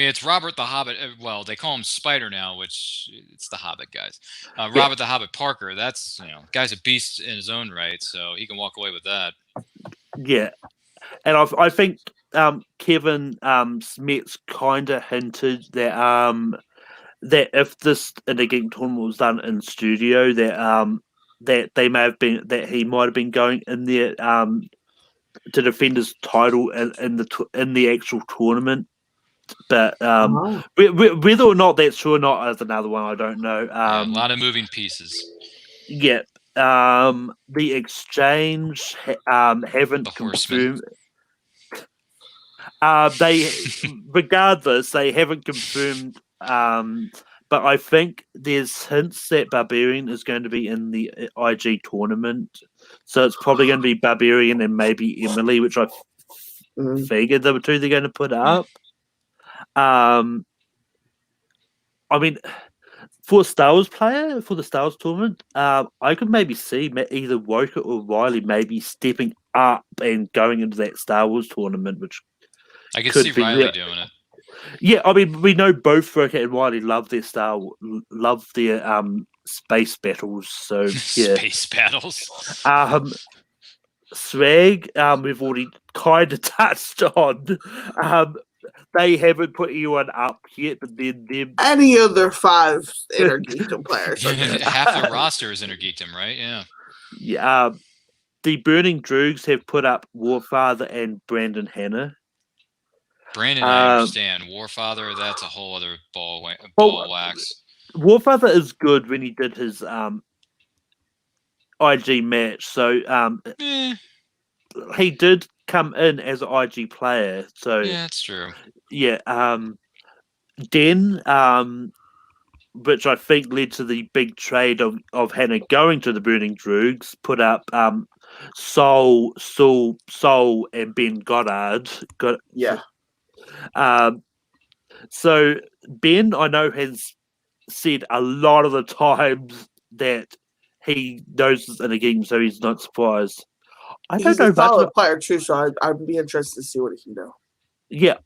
it's Robert the Hobbit. Well, they call him Spider now, which it's the Hobbit guys. Robert the Hobbit Parker. That's guy's a beast in his own right, so he can walk away with that. Yeah, and I think Kevin Smets kind of hinted that that if this Intergeekdom tournament was done in studio, that they may have been that he might have been going in there to defend his title in the actual tournament. But whether or not that's true or not is another one I don't know. A lot of moving pieces. Yeah. The Exchange haven't the Horsemen. confirmed. Regardless, they haven't confirmed. But I think there's hints that Barbarian is going to be in the IG tournament, so it's probably going to be Barbarian and maybe Emily, which I figured the two they're going to put up. I mean, for a Star Wars player for the Star Wars tournament, I could maybe see either Woker or Riley maybe stepping up and going into that Star Wars tournament, which I could see Riley doing it. Yeah, I mean, we know both Rocket and Wiley love their space battles. So yeah, space battles. Swag, we've already kind of touched on. They haven't put anyone up yet, but then them. Any of their 5 Intergeekdom players. Half their roster is Intergeekdom, right? Yeah. Yeah. The Burning Droogs have put up Warfather and Brandon Hanna. Brandon, I understand. Warfather, that's a whole other ball wax. Warfather is good when he did his IG match. So he did come in as an IG player. So yeah, that's true. Yeah. Den, which I think led to the big trade of Hannah going to the Burning Droogs, put up Soul, and Ben Goddard. Yeah. So Ben, I know, has said a lot of the times that he knows this in a game, so he's not surprised. He's a solid player too, so I'd be interested to see what he can do. Yeah,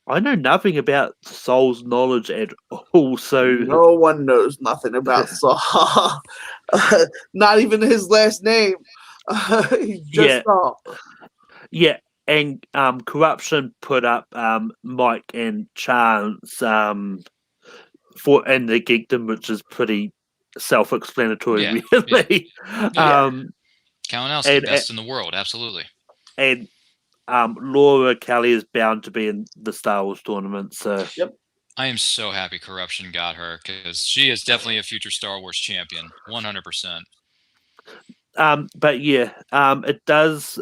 I know nothing about Soul's knowledge at all. So no one knows nothing about Soul. Not even his last name. Just Soul. Yeah. And Corruption put up Mike and Chance for in the Geekdom, which is pretty self-explanatory, really. Yeah. Kalinowski, best in the world, absolutely. And Laura Kelly is bound to be in the Star Wars tournament. So yep. I am so happy Corruption got her because she is definitely a future Star Wars champion, 100%. But yeah, it does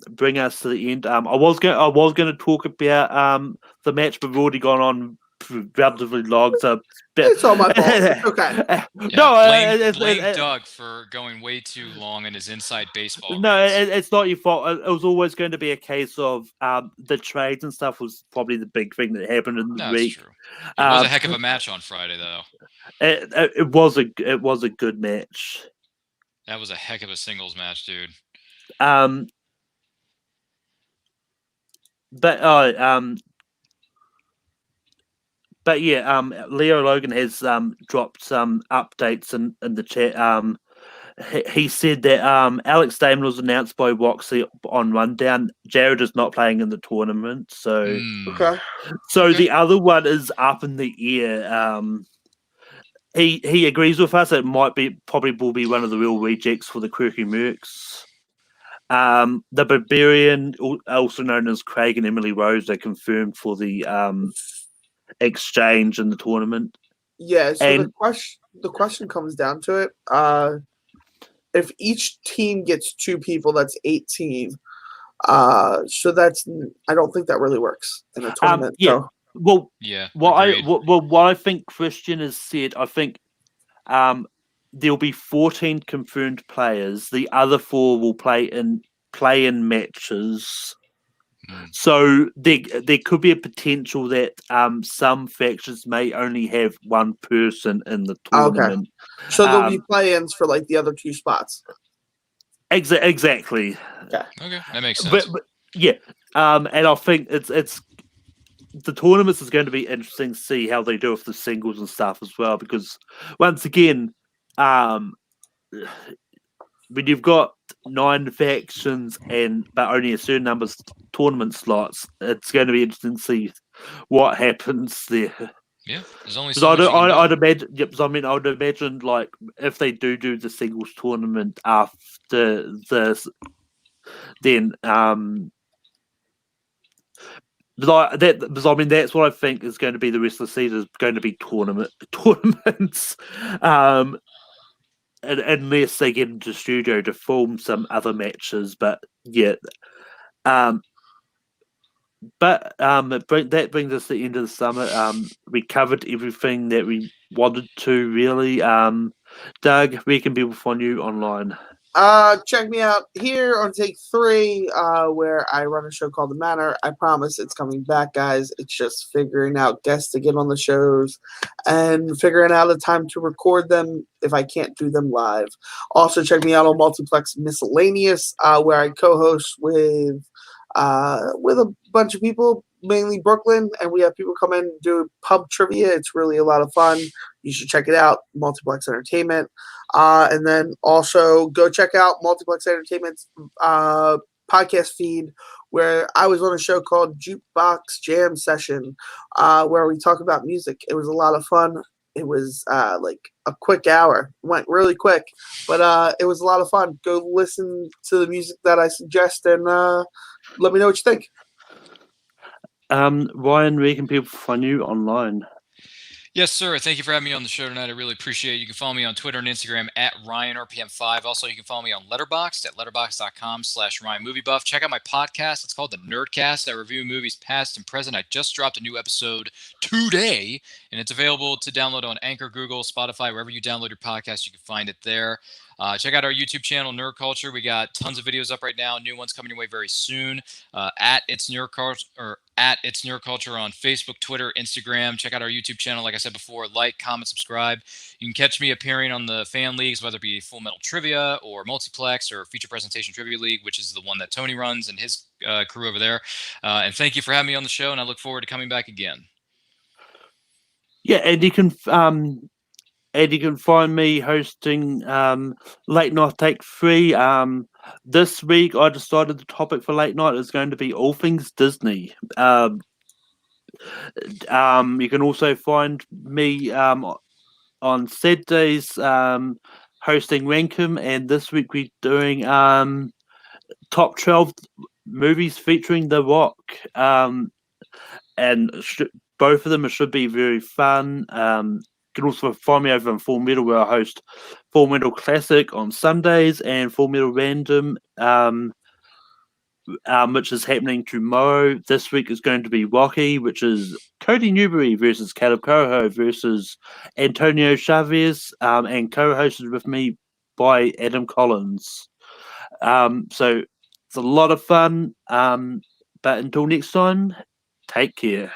bring us to the end. I was going to talk about the match, but we've already gone on relatively long. So it's all my fault. Okay. Yeah, blame Doug for going way too long in his inside baseball. No, it's not your fault. It was always going to be a case of the trades and stuff was probably the big thing that happened in the week. True. It was a heck of a match on Friday, though. It was a good match. That was a heck of a singles match, dude. But yeah, Leo Logan has dropped some updates in the chat. He said that Alex Damon was announced by Roxy on Rundown. Jared is not playing in the tournament, so okay. So the other one is up in the air. He agrees with us. It probably will be one of the real rejects for the Quirky Mercs. The Barbarian, also known as Craig and Emily Rose, are confirmed for the exchange in the tournament. Yeah. So the question comes down to it. If each team gets 2 people, that's 18. So that's I don't think that really works in a tournament. Yeah. So. Well, yeah. What I think Christian has said, I think there'll be 14 confirmed players. The other 4 will play in matches. So there could be a potential that some factions may only have one person in the tournament. So there'll be play-ins for like the other 2 spots. Exactly. Okay, that makes sense. But yeah, and I think it's the tournaments is going to be interesting to see how they do with the singles and stuff as well, because once again, when you've got 9 factions but only a certain number of tournament slots, it's going to be interesting to see what happens there. Yeah, there's only so much you can do. I'd imagine. Yep. I mean, I would imagine like if they do the singles tournament after this, then like that. Because I mean, that's what I think is going to be the rest of the season. Is going to be tournaments. Unless they get into studio to film some other matches, but yeah, that brings us to the end of the summer. We covered everything that we wanted to, really. Doug, where can people find you online? Check me out here on Take 3, where I run a show called The Manor. I promise it's coming back, guys. It's just figuring out guests to get on the shows and figuring out a time to record them if I can't do them live. Also, check me out on Multiplex Miscellaneous, where I co-host with a bunch of people, mainly Brooklyn, and we have people come in and do pub trivia. It's really a lot of fun. You should check it out, Multiplex Entertainment. And then also go check out Multiplex Entertainment's podcast feed, where I was on a show called Jukebox Jam Session, where we talk about music. It was a lot of fun. It was like a quick hour. It went really quick, but it was a lot of fun. Go listen to the music that I suggest and let me know what you think. Ryan, where can people find you online? Yes, sir. Thank you for having me on the show tonight. I really appreciate it. You can follow me on Twitter and Instagram at RyanRPM5. Also, you can follow me on Letterboxd at letterboxd.com/RyanMovieBuff. Check out my podcast. It's called The Nerdcast. I review movies past and present. I just dropped a new episode today, and it's available to download on Anchor, Google, Spotify, wherever you download your podcast. You can find it there. Check out our YouTube channel, Nerd Culture. We got tons of videos up right now. New ones coming your way very soon. At It's Nerd Culture on Facebook, Twitter, Instagram. Check out our YouTube channel. Like I said before, like, comment, subscribe. You can catch me appearing on the fan leagues, whether it be Full Metal Trivia or Multiplex or Feature Presentation Trivia League, which is the one that Tony runs and his crew over there. And thank you for having me on the show, and I look forward to coming back again. Yeah, and you can find me hosting Late Night Take 3. This week, I decided the topic for Late Night is going to be all things Disney. You can also find me on Saturdays hosting Rankum, and this week we're doing top 12 movies featuring The Rock. And both of them should be very fun. You can also find me over on Full Metal, where I host Full Metal Classic on Sundays and Full Metal Random, which is happening tomorrow. This week is going to be Rocky, which is Cody Newberry versus Caleb Coho versus Antonio Chavez, and co-hosted with me by Adam Collins. So it's a lot of fun. But until next time, take care.